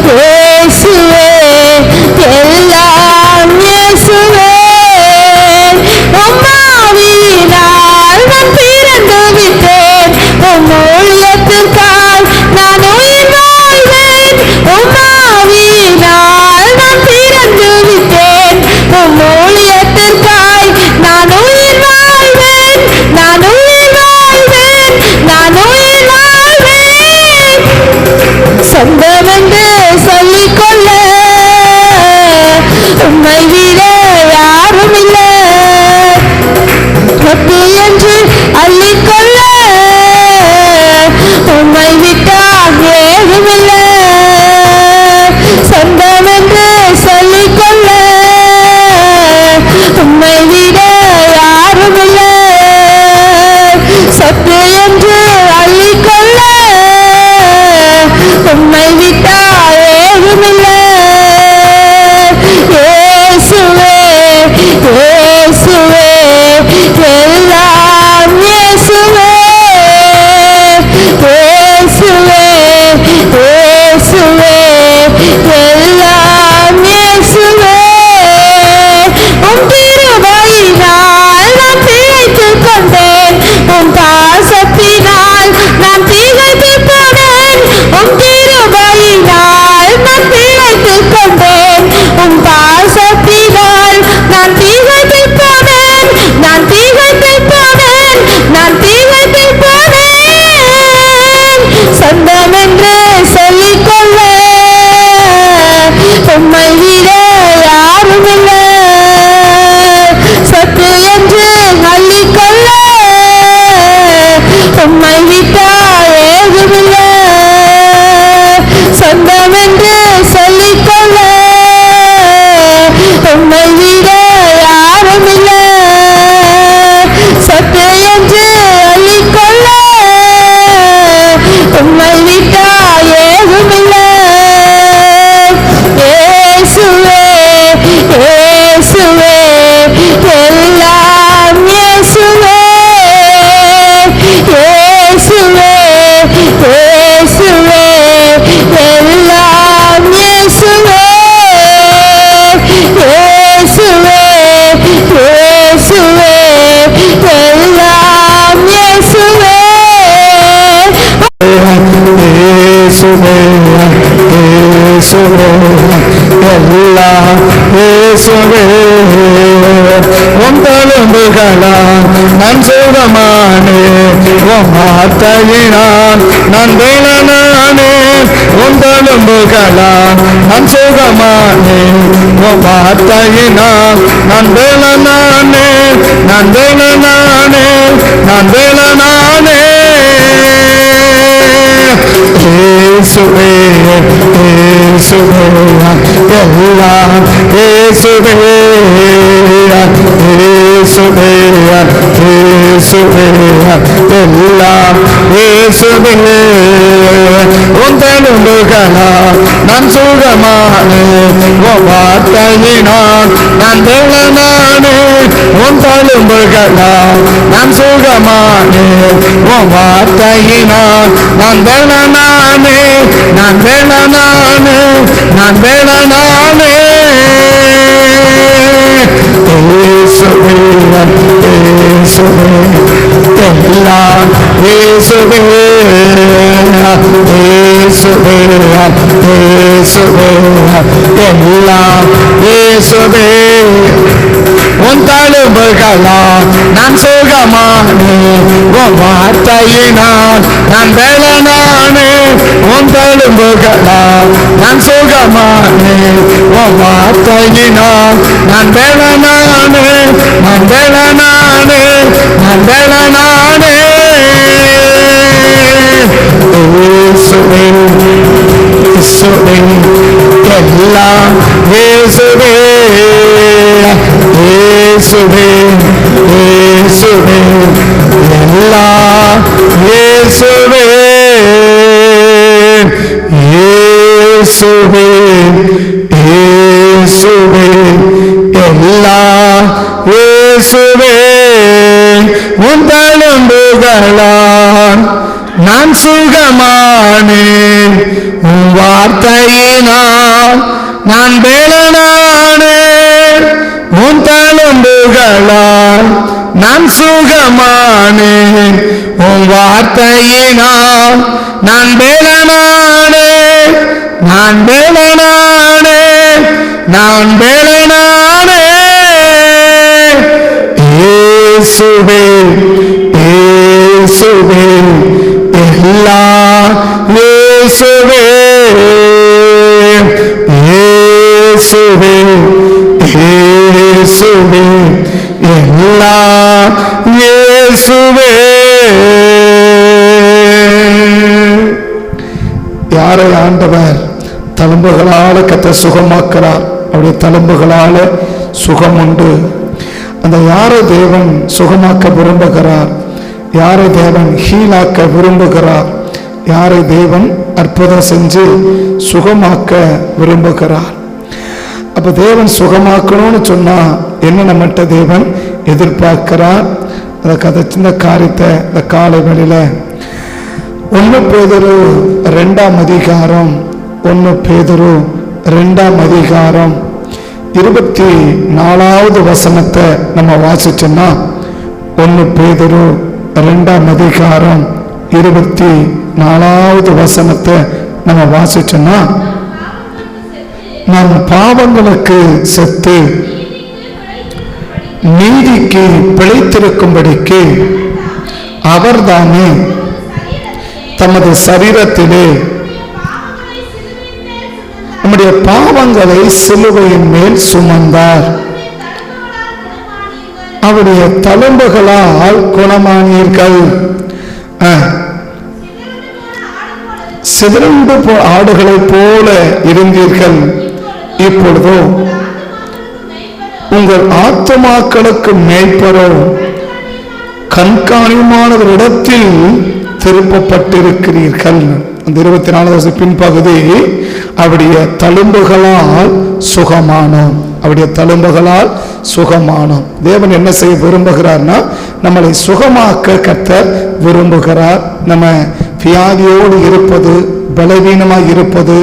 இயேசுவே எல்லாம் இயேசுவே உம்மாவியினால் நான் பிறந்து விட்டேன் உம் ஊழியத்திற்காய் நான் உயிர் வாழ்வேன் உம்மாவியினால் நான் பிறந்து விட்டேன் உம் ஊழியத்திற்காய் நான் உயிர் வாழ்வேன் நான் உயிர் வாழ்வேன் நான் உயிர் வாழ்வேன் சொந்தமென்று சொல்லிக்கொள்ள உம்மை விட யாரும் இல்லை சொத்து என்று அள்ளிக்கொள்ள உம்மை விட்டால் ஏதுமில்லை சொந்தமென்று சொல்லிக்கொள்ள உம்மை விட யாரும் இல்லை சொத்து என்று அள்ளிக்கொள்ள உம்மை விட்டால் ஏதுமில்லை இயேசுவே இயேசுவே எல்லாம் இயேசுவே இயேசுவே இயேசுவே எல்லாம் இயேசுவே உம் கிருபையினால் நான் பிழைத்துக் கொண்டேன் உம் பாசத்தினால் நான் திகைத்து போனேன் உம் கிருபையினால் நான் பிழைத்துக் கொண்டேன் உம் பாசத்தினால் நான் திகைத்து போனேன் நான் திகைத்து போனேன் நான் திகைத்து போனேன் சொந்தமென்று சொல்லிக்கொள்ள உம்மை விட யாரும் இல்லை சொத்து என்று அள்ளிக்கொள்ள உம்மை விட்டால் ஏதுமில்லை சொந்தமென்று சொல்லிக்கொள்ள உம்மை விட யாரும் இல்லை சொத்து என்று அள்ளிக்கொள்ள உம்மை விட்டால் ஏதுமில்லை இயேசுவே இயேசுவே எல்லாம் இயேசுவே இயேசுவே இயேசுவே எல்லாம் இயேசுவே இயேசுவே இயேசுவே எல்லாம் இயேசுவே இயேசுவே இயேசுவே எல்லாம் இயேசுவே உந்தலும்புகளால் நான் சுகமானே உம் வார்த்தையினால் நான் வேலனானே உந்தலும்புகளால் நான் சுகமானே உம் வார்த்தையினால் நான் வேலனானே நான் வேலனானே நான் வேலனானே இயேசுவே இயேசுவே எல்லாம் இயேசுவே இயேசுவே இயேசுவே எல்லாம் இயேசுவே உந்தலும்புகளால் நான் சுகமானே உம் வார்த்தையினால் நான் வேலனானே உந்தலும்புகளால் நான் சுகமானே உம் வார்த்தையினால் நான் வேலனானே நான் வேலனானே நான் வேலனானே இயேசுவே இயேசுவே எல்லாம் இயேசுவே இயேசுவே இயேசுவே எல்லாம் இயேசுவே உந்தலும்புகளால் நான் சுகமானே உம் வார்த்தையினால் நான் வேலனானே உந்தலும்புகளால் நான் சுகமானே உம் வார்த்தையினால் நான் வேலனானே நான் வேலனானே நான் வேலனானே இயேசுவே இயேசுவே எல்லாம் இயேசுவே இயேசுவே இயேசுவே எல்லாம் இயேசுவே இயேசுவே இயேசுவே எல்லாம் இயேசுவே உந்தலும்புகளால் நான் சுகமானேன் உம் வார்த்தையினால் நான் வேலனானே உன் தழும்புகளால் நான் சுகமானேன் உன் வார்த்தையினால் நான் வேலனானே நான் வேலனானே நான் வேலனானே இயேசுவே இயேசுவே எல்லாம் இயேசுவே இயேசுவே இயேசுவே எல்லாம் இயேசுவே. யாரை ஆண்டவர் தழும்புகளால கர்த்தர் சுகமாக்குறார். அவருடைய தழும்புகளால சுகம் உண்டு. அந்த யாரை தேவன் சுகமாக்க விரும்புகிறார், யாரை தேவன் ஹீலாக்க விரும்புகிறார், யாரை தேவன் அற்புதம் செஞ்சு சுகமாக்க விரும்புகிறார். அப்ப தேவன் சுகமாக்கணும்னு சொன்னா என்ன நம்மகிட்ட தேவன் எதிர்பார்க்கிறார்? அதை சின்ன காரியத்தை இந்த காலை வேளையில 1 பேதுரு 2ஆம் அதிகாரம் 1 பேதுரு 2ஆம் அதிகாரம் 24வது வசனத்தை நம்ம வாசிச்சோம்னா 1 பேதுரு 2ஆம் அதிகாரம் 24வது வசனத்தை நம்ம வாசிச்சோம்னா, நம் பாவங்களுக்கு செத்து நீதிக்கு பிழைத்திருக்கும்படிக்கு அவர்தானே தமது சரீரத்திலே நம்முடைய பாவங்களை சிலுவையின் மேல் சுமந்தார். அவருடைய தழும்புகளால் குணமானீர்கள். சிதறண்டு ஆடுகளை போல இருந்தீர்கள், இப்பொழுதோ உங்கள் ஆத்துமாக்களுக்கு மேய்ப்பரோ கண்காணியுமானவரிடத்தில் திருப்பப்பட்டிருக்கிறீர்கள். அந்த 24 பின்பகுதி அவருடைய தழும்புகளால் சுகமானோம், அவருடைய தழும்புகளால் சுகமானோம். தேவன் என்ன செய்ய விரும்புகிறார்னா நம்மளை சுகமாக்க கர்த்தர் விரும்புகிறார். நம்ம வியாதியோடு இருப்பது, பலவீனமாக இருப்பது,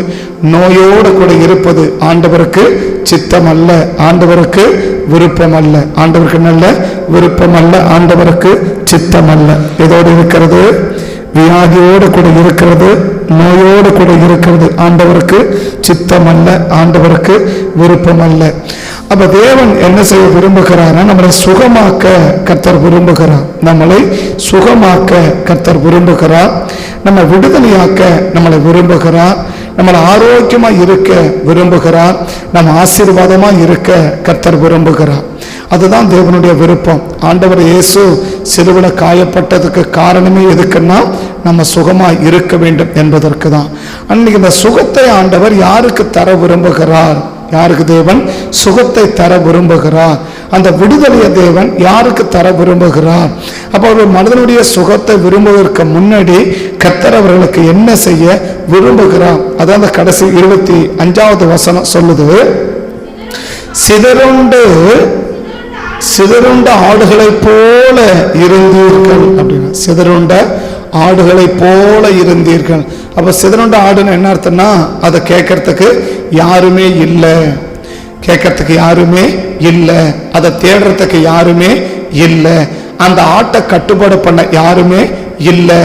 நோயோடு கூட இருப்பது ஆண்டவருக்கு சித்தம் அல்ல, ஆண்டவருக்கு விருப்பம் அல்ல. ஆண்டவருக்கு நல்ல விருப்பம் அல்ல, ஆண்டவருக்கு சித்தம் அல்ல. இதோடு இருக்கிறது வியாதியோடு கூட இருக்கிறது, நோயோடு கூட இருக்கிறது ஆண்டவருக்கு சித்தம் அல்ல, ஆண்டவருக்கு விருப்பம் அல்ல. அப்ப தேவன் என்ன செய்ய விரும்புகிறார்? நம்மளை சுகமாக்க கர்த்தர் விரும்புகிறார். நம்மளை சுகமாக்க கர்த்தர் விரும்புகிறார். நம்ம விடுதலையாக்க நம்மளை விரும்புகிறார். நம்மளை ஆரோக்கியமா இருக்க விரும்புகிறார். நம்ம ஆசீர்வாதமா இருக்க கர்த்தர் விரும்புகிறார். அதுதான் தேவனுடைய விருப்பம். ஆண்டவர் இயேசு சிலுவையில காயப்பட்டதுக்கு காரணமே எதுக்குன்னா நம்ம சுகமா இருக்க வேண்டும் என்பதற்கு தான். அன்னைக்கு இந்த சுகத்தை ஆண்டவர் யாருக்கு தர விரும்புகிறார்? யாருக்கு தேவன் சுகத்தை தர விரும்புகிறார்? அந்த விடுதலையை தேவன் யாருக்கு தர விரும்புகிறார்? அப்போ ஒரு மனிதனுடைய சுகத்தை விரும்புவதற்கு முன்னாடி கர்த்தர் அவர்களுக்கு என்ன செய்ய விரும்புகிறார்? அதான் அந்த கடைசி 25வது வசனம் சொல்லுது, சிதறுண்ட ஆடுகளை போல இருந்தீர்கள் அப்படின்னா, சிதறுண்ட ஆடுகளை போல இருந்தீர்கள். அப்ப சிதறுண்ட ஆடுன்னு என்ன அர்த்தம்னா, அதை கேட்கறதுக்கு யாருமே இல்லை, கேட்கறதுக்கு யாருமே இல்லை, அதை தேடுறதுக்கு யாருமே இல்லை, அந்த ஆட்டை கட்டுப்பாடு பண்ண யாருமே இல்லை.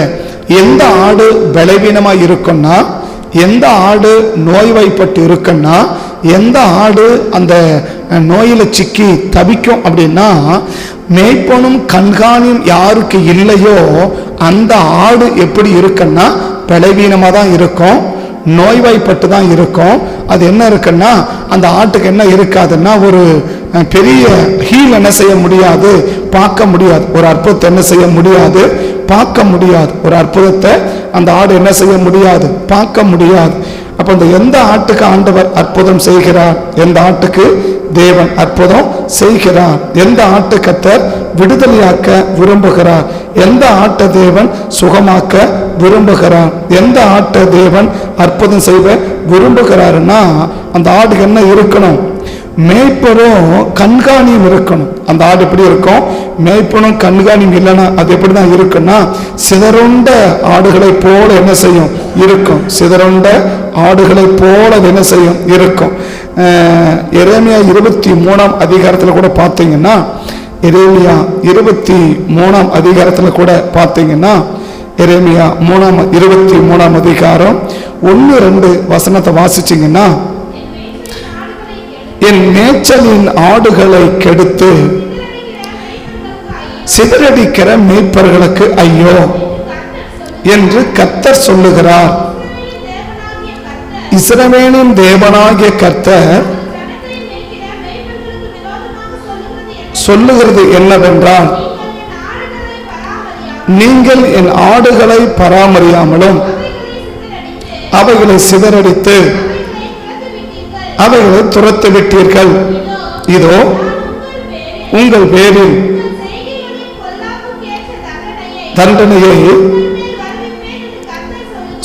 எந்த ஆடு பலவீனமா இருக்குன்னா, எந்த ஆடு நோய்வாய்ப்பட்டு இருக்குன்னா, எந்த ஆடு அந்த நோயில சிக்கி தவிக்கும் அப்படின்னா, மேய்ப்பனும் கண்காணியும் யாருக்கு இல்லையோ அந்த ஆடு எப்படி இருக்குன்னா பலவீனமா தான் இருக்கும், நோய்வாய்ப்பட்டு தான் இருக்கும். அது என்ன இருக்குன்னா, அந்த ஆட்டுக்கு என்ன இருக்காதுன்னா ஒரு பெரிய ஹீல் என்ன செய்ய முடியாது, பார்க்க முடியாது. ஒரு அற்புதத்தை என்ன செய்ய முடியாது, பார்க்க முடியாது. ஒரு அற்புதத்தை அந்த ஆடு என்ன செய்ய முடியாது, பார்க்க முடியாது. அப்ப இந்த எந்த ஆட்டுக்கு ஆண்டவர் அற்புதம் செய்கிறார், எந்த ஆட்டுக்கு தேவன் அற்புதம் செய்கிறார், எந்த ஆட்டு கர்த்தர் விடுதலையாக்க விரும்புகிறார், எந்த ஆட்டை தேவன் சுகமாக்க விரும்புகிறார், எந்த ஆட்டை தேவன் அற்புதம் செய்ய விரும்புகிறாருன்னா அந்த ஆட்டுக்கு என்ன இருக்கணும், மேய்ப்பரும் கண்காணியும் இருக்கணும். அந்த ஆடு எப்படி இருக்கும்? மேய்ப்பனும் கண்காணியும் இல்லைன்னா அது எப்படிதான் இருக்குன்னா சிதறுண்ட ஆடுகளை போல என்ன செய்யும்? இருக்கும். சிதறுண்ட ஆடுகளை போல அது என்ன செய்யும்? இருக்கும். எரேமியா 23ஆம் அதிகாரத்தில் கூட பார்த்தீங்கன்னா, எரேமியா 23ஆம் அதிகாரத்தில் கூட பார்த்தீங்கன்னா, எரேமியா 23ஆம் அதிகாரம் 1-2 வசனத்தை வாசிச்சீங்கன்னா, என் மேய்ச்சலின் ஆடுகளை கெடுத்து சிதறடிக்கிற மேய்ப்பர்களுக்கு ஐயோ என்று கர்த்தர் சொல்லுகிறார். இஸ்ரவேலின் தேவனாகிய கர்த்தர் சொல்லுகிறது என்னவென்றால், நீங்கள் என் ஆடுகளை பராமரியாமலும் அவைகளை சிதறடித்து அவைகளை துரத்து விட்டீர்கள். இதோ உங்கள் பேரில் தண்டனையை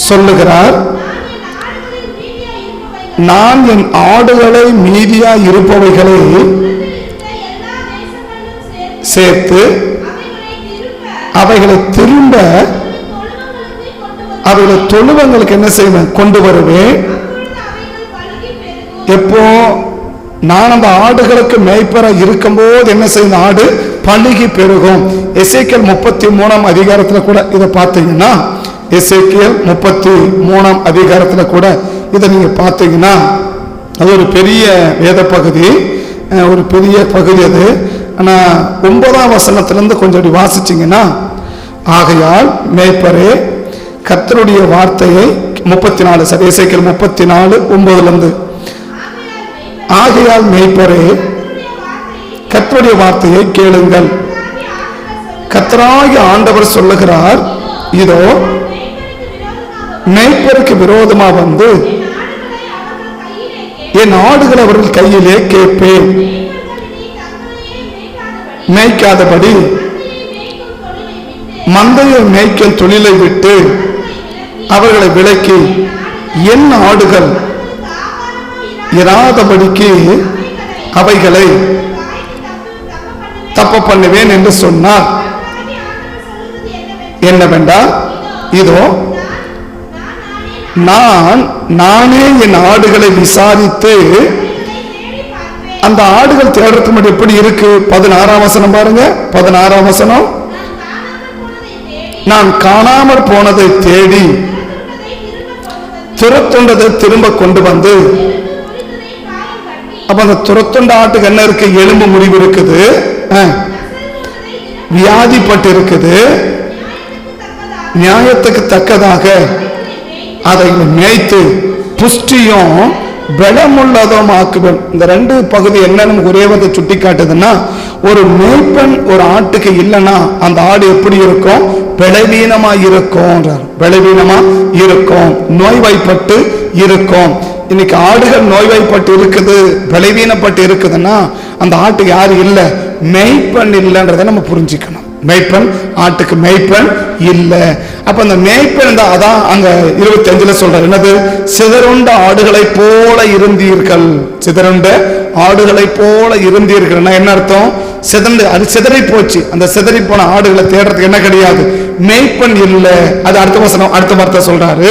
சொல்லுகிறார். நான் என் ஆடுகளை மீதியா இருப்பவைகளை சேர்த்து அவைகளை திரும்ப அவைகளை தொழுவங்களுக்கு என்ன செய்வேன்? கொண்டு வருவேன். எப்போ? நான் அந்த ஆடுகளுக்கு மேய்ப்பரா இருக்கும்போது என்ன செய்யும்? ஆடு பழுகி பெருகும். எசேக்கியேல் 33ஆம் அதிகாரத்தில் கூட இதை பார்த்தீங்கன்னா, எசேக்கியேல் 33ஆம் அதிகாரத்தில் கூட இதை நீங்க பார்த்தீங்கன்னா, அது ஒரு பெரிய வேத பகுதி, ஒரு பெரிய பகுதி அது. ஆனா 9ஆம் வசனத்திலிருந்து கொஞ்சம் அப்படி வாசிச்சிங்கன்னா, ஆகையால் மேய்ப்பரே கர்த்தருடைய வார்த்தையை 34 சரி எசேக்கியேல் 34:9 ஆகையால் மேய்ப்பரே கர்த்தருடைய வார்த்தையை கேளுங்கள். கர்த்தராகிய ஆண்டவர் சொல்லுகிறார், இதோ மேய்ப்பருக்கு விரோதமா வந்து என் ஆடுகள் அவர்கள் கையிலே கேட்பேன். மேய்க்காதபடி மந்தையை மேய்க்கும் தொழிலை விட்டு அவர்களை விலக்கி என் ஆடுகள் இராதபடிக்கு அவைகளை தப்ப பண்ணுவேன் என்று சொன்னார். என்னவென்றால், இதோ நானே என் ஆடுகளை விசாரித்து அந்த ஆடுகள் தேடுறதுக்கு மட்டும் எப்படி இருக்கு? 16ஆம் வசனம் பாருங்க. 16ஆம் வசனம், நான் காணாமற் போனதை தேடி துரத்துண்டதை திரும்ப கொண்டு வந்து, அப்ப அந்த துரத்துண்ட ஆட்டுக்கு என்ன இருக்கு? எலும்பு முறிவு இருக்குது, வியாதிப்பட்டு இருக்குது. நியாயத்துக்கு தக்கதாக அதை மேய்த்து புஷ்டியும் பலமுள்ளதும் ஆக்குவேன். இந்த 2 பகுதி என்னன்னு ஒரே வந்து சுட்டி காட்டுதுன்னா, ஒரு மேய்ப்பன் ஒரு ஆட்டுக்கு இல்லைன்னா அந்த ஆடு எப்படி இருக்கும்? பலவீனமா இருக்கும், பலவீனமா இருக்கும், நோய்வாய்ப்பட்டு இருக்கும். இன்னைக்கு ஆடுகள் நோய்வாய்ப்பட்டு இருக்குது, பலவீனப்பட்டு இருக்குதுன்னா அந்த ஆட்டுக்கு யாரு இல்லை? மேய்ப்பன் இல்லைன்றதை நம்ம புரிஞ்சுக்கணும். மேய்ப்பன் ஆட்டுக்கு மேய்ப்பன் இல்லை. அப்ப அந்த மேய்ப்பன் தான். அதான் அங்க 25ல சொல்றாரு, என்னது? சிதறுண்ட ஆடுகளை போல இருந்தீர்கள். சிதறுண்ட ஆடுகளை போல இருந்தீர்கள் என்ன அர்த்தம்? அது சிதறி போச்சு. அந்த சிதறி போன ஆடுகளை தேடுறதுக்கு என்ன கிடையாது? மேய்ப்பன் இல்லை. அது அடுத்த வசனம், அடுத்த வார்த்தை சொல்றாரு,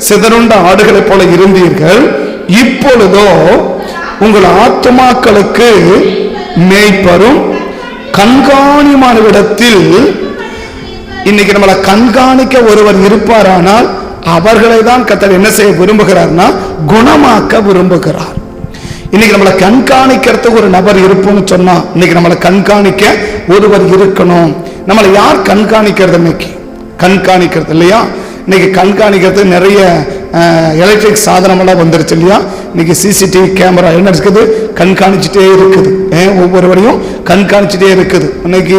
சிதறுண்ட ஆடுகளை போல இருந்தீர்கள், இப்பொழுதோ உங்கள் ஆத்துமாக்களுக்கு மேய்ப்பரும் கண்காணிமான இடத்தில். இன்னைக்கு நம்மளை கண்காணிக்க ஒருவர் இருப்பாரானால் அவர்களை தான் கர்த்தர் என்ன செய்ய விரும்புகிறார்னா குணமாக்க விரும்புகிறார். இன்னைக்கு நம்மளை கண்காணிக்கிறதுக்கு ஒரு நபர் இருப்போம்னு சொன்னா, இன்னைக்கு நம்மளை கண்காணிக்க ஒருவர் இருக்கணும். நம்மளை யார் கண்காணிக்கிறது? இன்னைக்கு கண்காணிக்கிறது இல்லையா? இன்னைக்கு கண்காணிக்கிறது நிறைய எலக்ட்ரிக் சாதனமெல்லாம் வந்துருச்சு இல்லையா? இன்னைக்கு சிசிடிவி கேமரா என்ன இருக்குது? கண்காணிச்சுட்டே இருக்குது. ஒவ்வொருவரையும் கண்காணிச்சுட்டே இருக்குது. இன்னைக்கு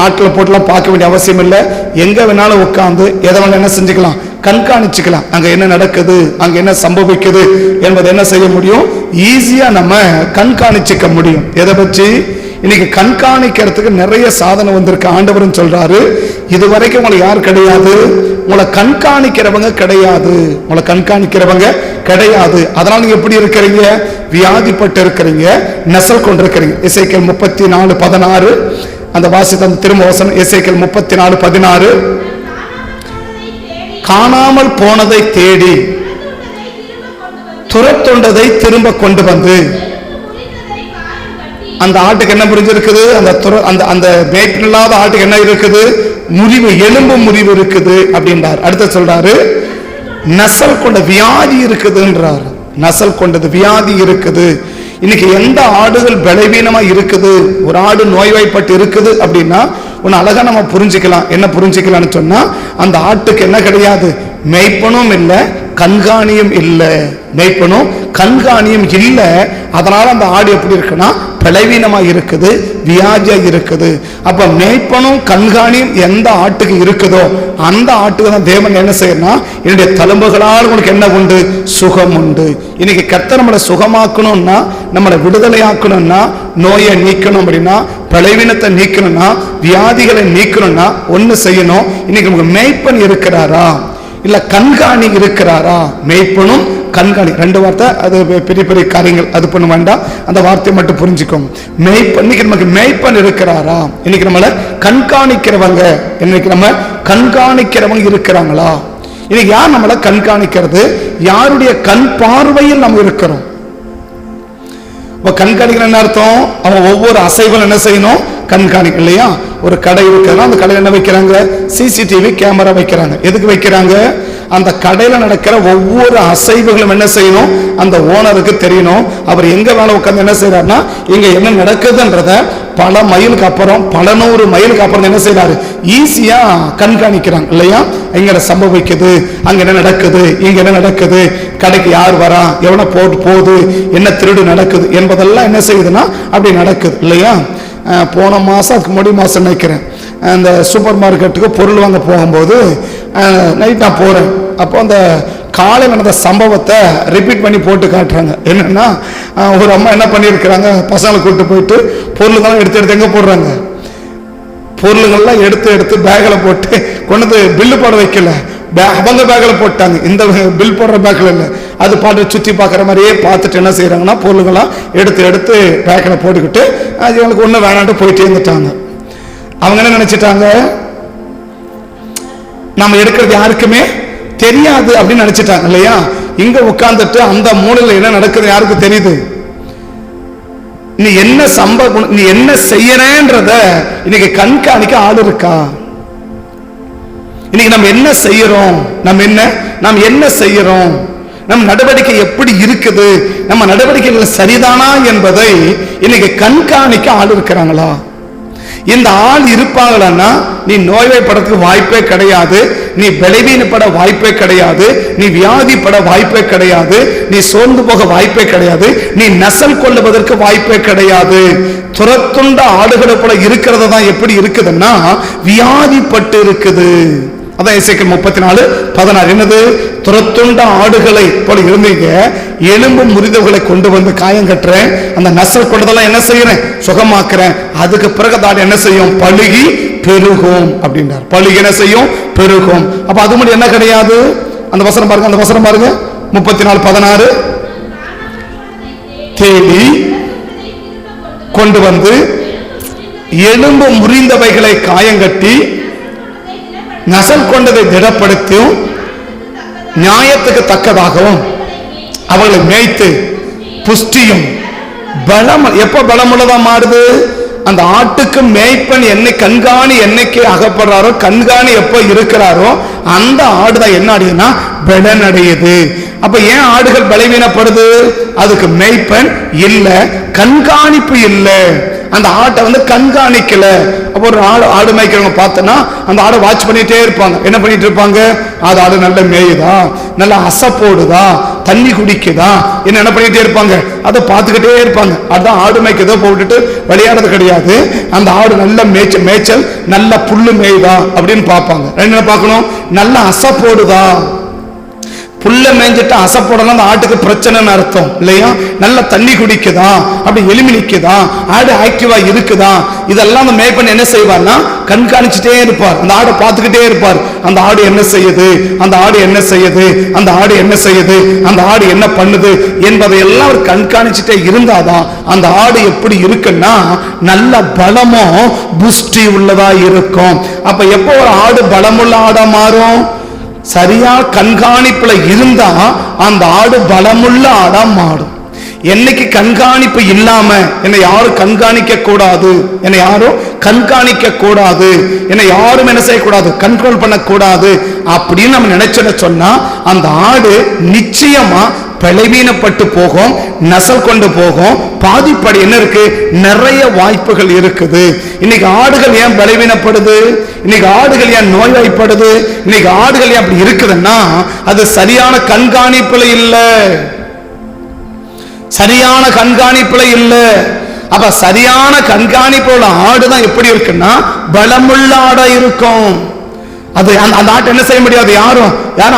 ஆட்டில் போட்டுலாம் பார்க்க வேண்டிய அவசியம் இல்லை. எங்க வேணாலும் உட்காந்து எதை வேணாலும் என்ன செஞ்சுக்கலாம்? கண்காணிச்சுக்கலாம். அங்க என்ன நடக்குது, அங்க என்ன சம்பவிக்குது என்பதை என்ன செய்ய முடியும்? ஈஸியா நம்ம கண்காணிச்சுக்க முடியும். எதை வச்சு? இன்னைக்கு கண்காணிக்கிறதுக்கு நிறைய சாதனம் வந்திருக்கு. ஆண்டவரும் சொல்றாரு, இதுவரைக்கும் உங்களுக்கு யார் கிடையாது? உங்களை கண்காணிக்கிறவங்க கிடையாது. உங்களை கண்காணிக்கிறவங்க கிடையாது. அதனால நீங்க எப்படி இருக்கிறீங்க? வியாதிப்பட்டு இருக்கிறீங்க, நெசல் கொண்டிருக்கிறீங்க. எசேக்கியேல் 34:16 அந்த வாசித்த திரும்ப வசனம். எசேக்கியேல் 34:16 காணாமல் போனதை தேடி துரத்துண்டதை திரும்ப கொண்டு வந்து. அந்த ஆட்டுக்கு என்ன புரிஞ்சிருக்குது? அந்த மேய்ப்பன் இல்லாத ஆட்டுக்கு என்ன இருக்குது? முறிவு, எலும்பு முறிவு இருக்குது அப்படின்றார். அடுத்து சொல்றாரு நசல் கொண்ட வியாதி இருக்குதுன்றார். நசல் கொண்டது வியாதி இருக்குது. இன்னைக்கு எந்த ஆடுகள் பலவீனமா இருக்குது, ஒரு ஆடு நோய்வாய்ப்பட்டு இருக்குது அப்படின்னா ஒன்னு அழகா நம்ம புரிஞ்சுக்கலாம். என்ன புரிஞ்சுக்கலாம்னு சொன்னா, அந்த ஆட்டுக்கு என்ன கிடையாது? மேய்ப்பனும் இல்லை, கண்காணியும் இல்லை. மேய்ப்பனும் கண்காணியும் இல்லை. அதனால அந்த ஆடு எப்படி இருக்குன்னா பலவீனமா இருக்குது, வியாதியா இருக்குது. அப்ப மேய்ப்பனும் கண்காணியும் எந்த ஆட்டுக்கு இருக்குதோ அந்த ஆட்டுக்கு தான் தேவன் என்ன செய்யணும்னா, என்னுடைய தழும்புகளால் உனக்கு என்ன உண்டு? சுகம் உண்டு. இன்னைக்கு கர்த்தர் நம்மளை சுகமாக்கணும்னா, நம்மளை விடுதலையாக்கணும்னா, நோயை நீக்கணும் அப்படின்னா, பலவீனத்தை நீக்கணும்னா, வியாதிகளை நீக்கணும்னா ஒண்ணு செய்யணும். இன்னைக்கு நமக்கு மேய்ப்பன் இருக்கிறாரா இல்ல கண்காணி இருக்கிறாரா? மேய்ப்பனும் கண்காணி ரெண்டு வார்த்தை, அது பெரிய பெரிய காரியங்கள், அது பண்ண வேண்டாம். அந்த வார்த்தையை மட்டும் புரிஞ்சுக்கோங்க. மேய்ப்பன், இன்னைக்கு நமக்கு மேய்ப்பன் இருக்கிறாரா? இன்னைக்கு நம்மளை கண்காணிக்கிறவங்க, இன்னைக்கு நம்ம கண்காணிக்கிறவங்க இருக்கிறாங்களா? இன்னைக்கு யார் நம்மளை கண்காணிக்கிறது? யாருடைய கண் பார்வையில் நம்ம இருக்கிறோம்? கண்காணிக்கிற என்ன அர்த்தம்? அவன் ஒவ்வொரு அசைவும் என்ன செய்யணும்? கண்காணிக்க இல்லையா? ஒரு கடை இருக்குதுன்னா அந்த கடையில் என்ன வைக்கிறாங்க? சிசிடிவி கேமரா வைக்கிறாங்க. எதுக்கு வைக்கிறாங்க? அந்த கடையில நடக்கிற ஒவ்வொரு அசைவுகளும் என்ன செய்யணும்? அந்த ஓனருக்கு தெரியணும். அவர் எங்க வேலை உட்கார்ந்து என்ன செய்யறாருன்னா, இங்க என்ன நடக்குதுன்றத பல மைலுக்கு அப்புறம், பல 100 மைலுக்கு அப்புறம் என்ன செய்யறாரு? ஈஸியா கண்காணிக்கிறாங்க இல்லையா? எங்க சம்பவிக்குது, அங்க என்ன நடக்குது, இங்க என்ன நடக்குது, கடைக்கு யார் வரா, எவனை போகுது, என்ன திருடு நடக்குது என்பதெல்லாம் என்ன செய்யுதுன்னா அப்படி நடக்குது இல்லையா? போன மாதம், அதுக்கு முன்னாடி மாதம் நினைக்கிறேன், அந்த சூப்பர் மார்க்கெட்டுக்கு பொருள் வாங்க போகும்போது நைட் நான் போகிறேன். அப்போ அந்த காலையில் நடந்த சம்பவத்தை ரிப்பீட் பண்ணி போட்டு காட்டுறாங்க. என்னென்னா, ஒரு அம்மா என்ன பண்ணியிருக்கிறாங்க, பசங்களை கூப்பிட்டு போயிட்டு பொருளுங்கள்லாம் எடுத்து எங்கே போடுறாங்க? பொருளுங்கள்லாம் எடுத்து பேக்கில் போட்டு கொண்டு பில்லு போட வைக்கல, அவங்க பேக்கில் போட்டாங்க. இந்த பில் போடுற பேக்கில் இல்லை, அது பாட்டு சுற்றி பார்க்குற மாதிரியே பார்த்துட்டு என்ன செய்கிறாங்கன்னா, பொருளுங்கள்லாம் எடுத்து பேக்கில் போட்டுக்கிட்டு அது இவங்களுக்கு ஒன்றும் வேணான்ட்டு போயிட்டே இருந்துட்டாங்க. அவங்க என்ன நினைச்சிட்டாங்க, நம்ம எடுக்கிறது யாருக்குமே தெரியாது அப்படின்னு நினைச்சிட்டாங்க இல்லையா? இங்க உட்கார்ந்துட்டு அந்த மூலையில் என்ன நடக்குது யாருக்கு தெரியுது? நீ என்ன சம்பவம், நீ என்ன செய்யறேன்றத இன்னைக்கு கண்காணிக்க ஆள் இருக்கா? இன்னைக்கு நம்ம என்ன செய்யறோம், நாம் என்ன செய்யறோம், நம் நடவடிக்கை எப்படி இருக்குது, நம்ம நடவடிக்கைகள் சரிதானா என்பதை இன்னைக்கு கண்காணிக்க ஆள் இருக்கிறாங்களா? இந்த ஆள் இருப்பாங்களா, நீ நோய்வாய்ப்படத்துக்கு வாய்ப்பே கிடையாது, நீ பலவீனப்பட வாய்ப்பே கிடையாது, நீ வியாதிப்பட வாய்ப்பே கிடையாது, நீ சோர்ந்து போக வாய்ப்பே கிடையாது, நீ நசல் கொள்ளுவதற்கு வாய்ப்பே கிடையாது. துரத்துண்ட ஆடுகளை போல இருக்கிறது தான் எப்படி இருக்குதுன்னா வியாதிப்பட்டு இருக்குது. அதான் எசேக்கியேல் 34:16 என்னது? துரத்துண்ட ஆடுகளை போல இருந்தீங்க, எலும்பு முறிதவர்களை கொண்டு வந்து காயம் கட்டுறேன், அந்த நசல் கொண்டதெல்லாம் என்ன செய்யறேன்? சுகமாக்குறேன். அதுக்கு பிறகு தான் என்ன செய்யும்? பழுகி பெருகும் அப்படின்றார். பழுகி என்ன செய்யும்? பெருகும். அப்ப அது மட்டும் என்ன கிடையாது? அந்த வசனம் பாருங்க, அந்த வசனம் பாருங்க, 34:16 தேடி கொண்டு வந்து எலும்பு முறிந்தவைகளை காயங்கட்டி நசல் கொண்டதை திடப்படுத்தும் நியாயத்துக்கு தக்கதாகவும் அவர்களை மேய்த்து புஷ்டியும் பலம். எப்ப பலமுள்ளதா மாறுது? அந்த ஆட்டுக்கு மேய்ப்பன் என்னை கண்காணி என்னைக்கு அகப்படுறாரோ, கண்காணி எப்ப இருக்கிறாரோ அந்த ஆடுதான் என்ன அடையுதுன்னா பலன் அடையுது. அப்ப ஏன் ஆடுகள் பலவீனப்படுது? அதுக்கு மேய்ப்பன் இல்ல, கண்காணிப்பு இல்லை, அந்த ஆட்டை வந்து கண்காணிக்கல. அப்போ ஒரு ஆடு மேய்க்கிறவங்க பார்த்தோன்னா அந்த ஆடை வாட்ச் பண்ணிட்டே இருப்பாங்க. என்ன பண்ணிட்டு இருப்பாங்க? அது ஆடு நல்ல மேயுதா, நல்ல அசப்போடுதா, தண்ணி குடிக்குதா, என்ன பண்ணிட்டே இருப்பாங்க, அதை பார்த்துக்கிட்டே இருப்பாங்க. அதுதான் ஆடு மேய்க்கதோ போட்டுட்டு விளையாடுறது கிடையாது. அந்த ஆடு நல்ல மேய்ச்சல் நல்ல புல்லு மேயுதா அப்படின்னு பார்ப்பாங்க. என்ன பார்க்கணும்? நல்ல அசப்போடுதா, புல்ல மேய்ஞ்சிட்டு அசைப்போடலாம் அந்த ஆட்டுக்கு பிரச்சனைன்னு அர்த்தம் இல்லையா? நல்ல தண்ணி குடிக்குதா, அப்படி எலும்பி நிற்குதா, ஆடு ஆக்டிவா இருக்குதா, இதெல்லாம் அந்த மேய்ப்பன் என்ன செய்வார்னா கண்காணிச்சுட்டே இருப்பார். அந்த ஆடை பார்த்துக்கிட்டே இருப்பார். அந்த ஆடு என்ன செய்யுது, அந்த ஆடு என்ன செய்யுது, அந்த ஆடு என்ன செய்யுது, அந்த ஆடு என்ன பண்ணுது என்பதை எல்லாம் அவர் கண்காணிச்சுட்டே இருந்தாதான் அந்த ஆடு எப்படி இருக்குன்னா நல்ல பலமும் புஷ்டி உள்ளதா இருக்கும். அப்ப எப்போ ஒரு ஆடு பலமுள்ள ஆடா மாறும்? சரியா கண்காணிப்புல இருந்தா அந்த ஆடு பலமுள்ள ஆடா மாறும். என்னைக்கு கண்காணிப்பு இல்லாம என்னை யாரும் கண்காணிக்க கூடாது, என்னை யாரும் கண்காணிக்க கூடாது, என்னை யாரும் என்ன செய்யக்கூடாது, கண்ட்ரோல் பண்ணக்கூடாது அப்படின்னு நம்ம நினைச்சத சொன்னா அந்த ஆடு நிச்சயமா பலவீனப்பட்டு போகும், நசல் கொண்டு போகும். பாதிப்படை என்ன இருக்கு, நிறைய வாய்ப்புகள் இருக்குது. இன்னைக்கு ஆடுகள் ஏன் பலவீனப்படுது, இன்னைக்கு ஆடுகள் ஏன் நோய்வாய்ப்படுது, இன்னைக்கு ஆடுகள் ஏன் அப்படி இருக்குதுன்னா அது சரியான கண்காணிப்புல இல்ல, சரியான கண்காணிப்புல இல்ல. அப்ப சரியான கண்காணிப்புல ஆடுதான் எப்படி இருக்குன்னா பலமுள்ள ஆடா இருக்கும். அது அந்த ஆட்டை என்ன செய்ய முடியாது, யாரும்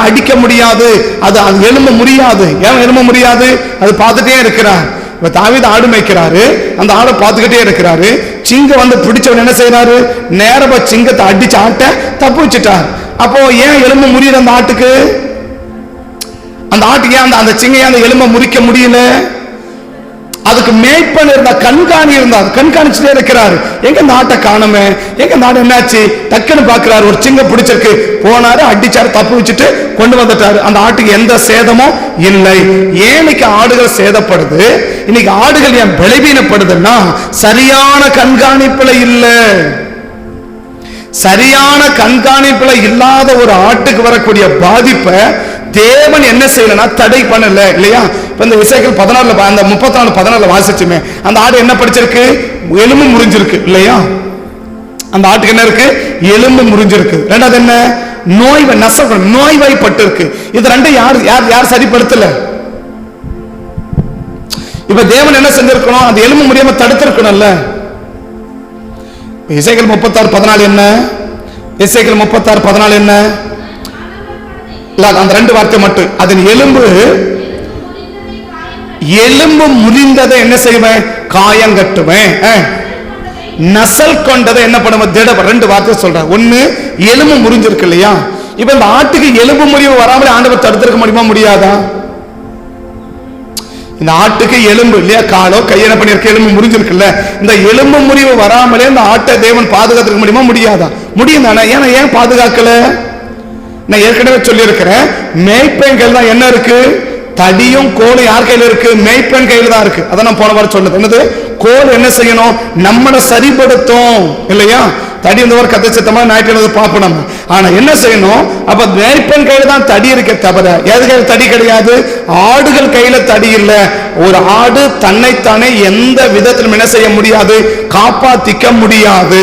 அடிக்க முடியாது, அது எழும்ப முடியாது. ஏன் எழும்ப முடியாது? அது பார்த்துட்டே இருக்கிறார். இப்ப தாவீது ஆடு மேய்க்கிறாரு, அந்த ஆடை பார்த்துக்கிட்டே இருக்கிறாரு. சிங்கம் வந்து பிடிச்சவன் என்ன செய்யறாரு, நேரமா சிங்கத்தை அடிச்சு ஆட்டை தப்பு வச்சுட்டார். அப்போ ஏன் எலும்ப முடியல அந்த ஆட்டுக்கு? அந்த ஆட்டுக்கு ஏன் அந்த சிங்கம் அந்த எலும்ப முறிக்க முடியல? அதுக்கு மேய்ப்பன் இருந்தா, கண்காணி இருந்தா, கண்காணிச்சுட்டே இருக்கிறாரு. எங்க இந்த ஆட்டை காணுமே, எங்க இந்த ஆடு என்னாச்சு, டக்குன்னு பாக்குறாரு, ஒரு சிங்கம் பிடிச்சிருக்கு, போனாரு, அடிச்சாரு, தப்பு வச்சுட்டு கொண்டு வந்துட்டாரு. அந்த ஆட்டுக்கு எந்த சேதமும் இல்லை. ஏன் இன்னைக்கு ஆடுகள் சேதப்படுது, இன்னைக்கு ஆடுகள் ஏன் பலவீனப்படுதுன்னா சரியான கண்காணிப்புல இல்ல. சரியான கண்காணிப்புல இல்லாத ஒரு ஆட்டுக்கு வரக்கூடிய பாதிப்பை தேவன் என்ன செய்யலன்னா தடை பண்ணல இல்லையா? இப்ப இந்த எசேக்கியேல் 14 அந்த 34:14 வாசிச்சுமே, அந்த ஆடு என்ன படிச்சிருக்கு, எலும்பு முறிஞ்சிருக்கு இல்லையா? அந்த ஆட்டுக்கு என்ன இருக்கு, எலும்பு முறிஞ்சிருக்கு. ரெண்டாவது என்ன, நோய்வாய்ப்பட்டு இருக்கு. இது ரெண்டும் யார் சரிப்படுத்தல? இப்ப தேவன் என்ன செஞ்சிருக்கணும், அந்த எலும்பு முறியாம தடுத்திருக்கணும்ல. எசேக்கியேல் 36:14 என்ன, எசேக்கியேல் 36:14 என்ன? அந்த ரெண்டு வார்த்தை மட்டும். அதன் எலும்பு முறிந்ததை என்ன செய்வேன், காயம் கட்டுவேன். நசல் கொண்டதை என்ன பண்ணுவேன், திட. ரெண்டு வார்த்தை சொல்றேன். ஒண்ணு எலும்பு முறிஞ்சிருக்கு இல்லையா? இப்ப இந்த ஆட்டுக்கு எலும்பு முறிவு வராமலே ஆண்டவர் தடுத்திருக்க முடியுமா, முடியாதா? இந்த ஆட்டுக்கு எலும்பு இல்லையா, காலோ கையென பண்ணிருக்க எலும்பு முறிஞ்சிருக்குல்ல, இந்த எலும்பு முறிவு வராமலே இந்த ஆட்டை தேவன் பாதுகாத்துக்க முடியுமா, முடியாதா? முடியும் தானே. ஏன் பாதுகாக்கல? நான் ஏற்கனவே சொல்லி இருக்கிறேன், மேய்ப்பன் கையில் தான் என்ன இருக்கு, தடியும் கோலும் யார் கையில இருக்கு, மேய்ப்பன் கையில தான் இருக்கு. அதான் நான் போன வாரம் சொன்னது. என்னது, கோல் என்ன செய்யணும், நம்மளை சரிப்படுத்தும் இல்லையா? தடி இந்த கத்த சத்தமா ஞாயிற்று பார்ப்போம். ஆனா என்ன செய்யணும், அப்ப மேய்ப்பன் கையில தான் தடி இருக்க தவிர எது கையில தடி கிடையாது. ஆடுகள் கையில தடி இல்லை. ஒரு ஆடு தன்னைத்தானே எந்த விதத்திலும் என்ன செய்ய முடியாது, காப்பாத்திக்க முடியாது.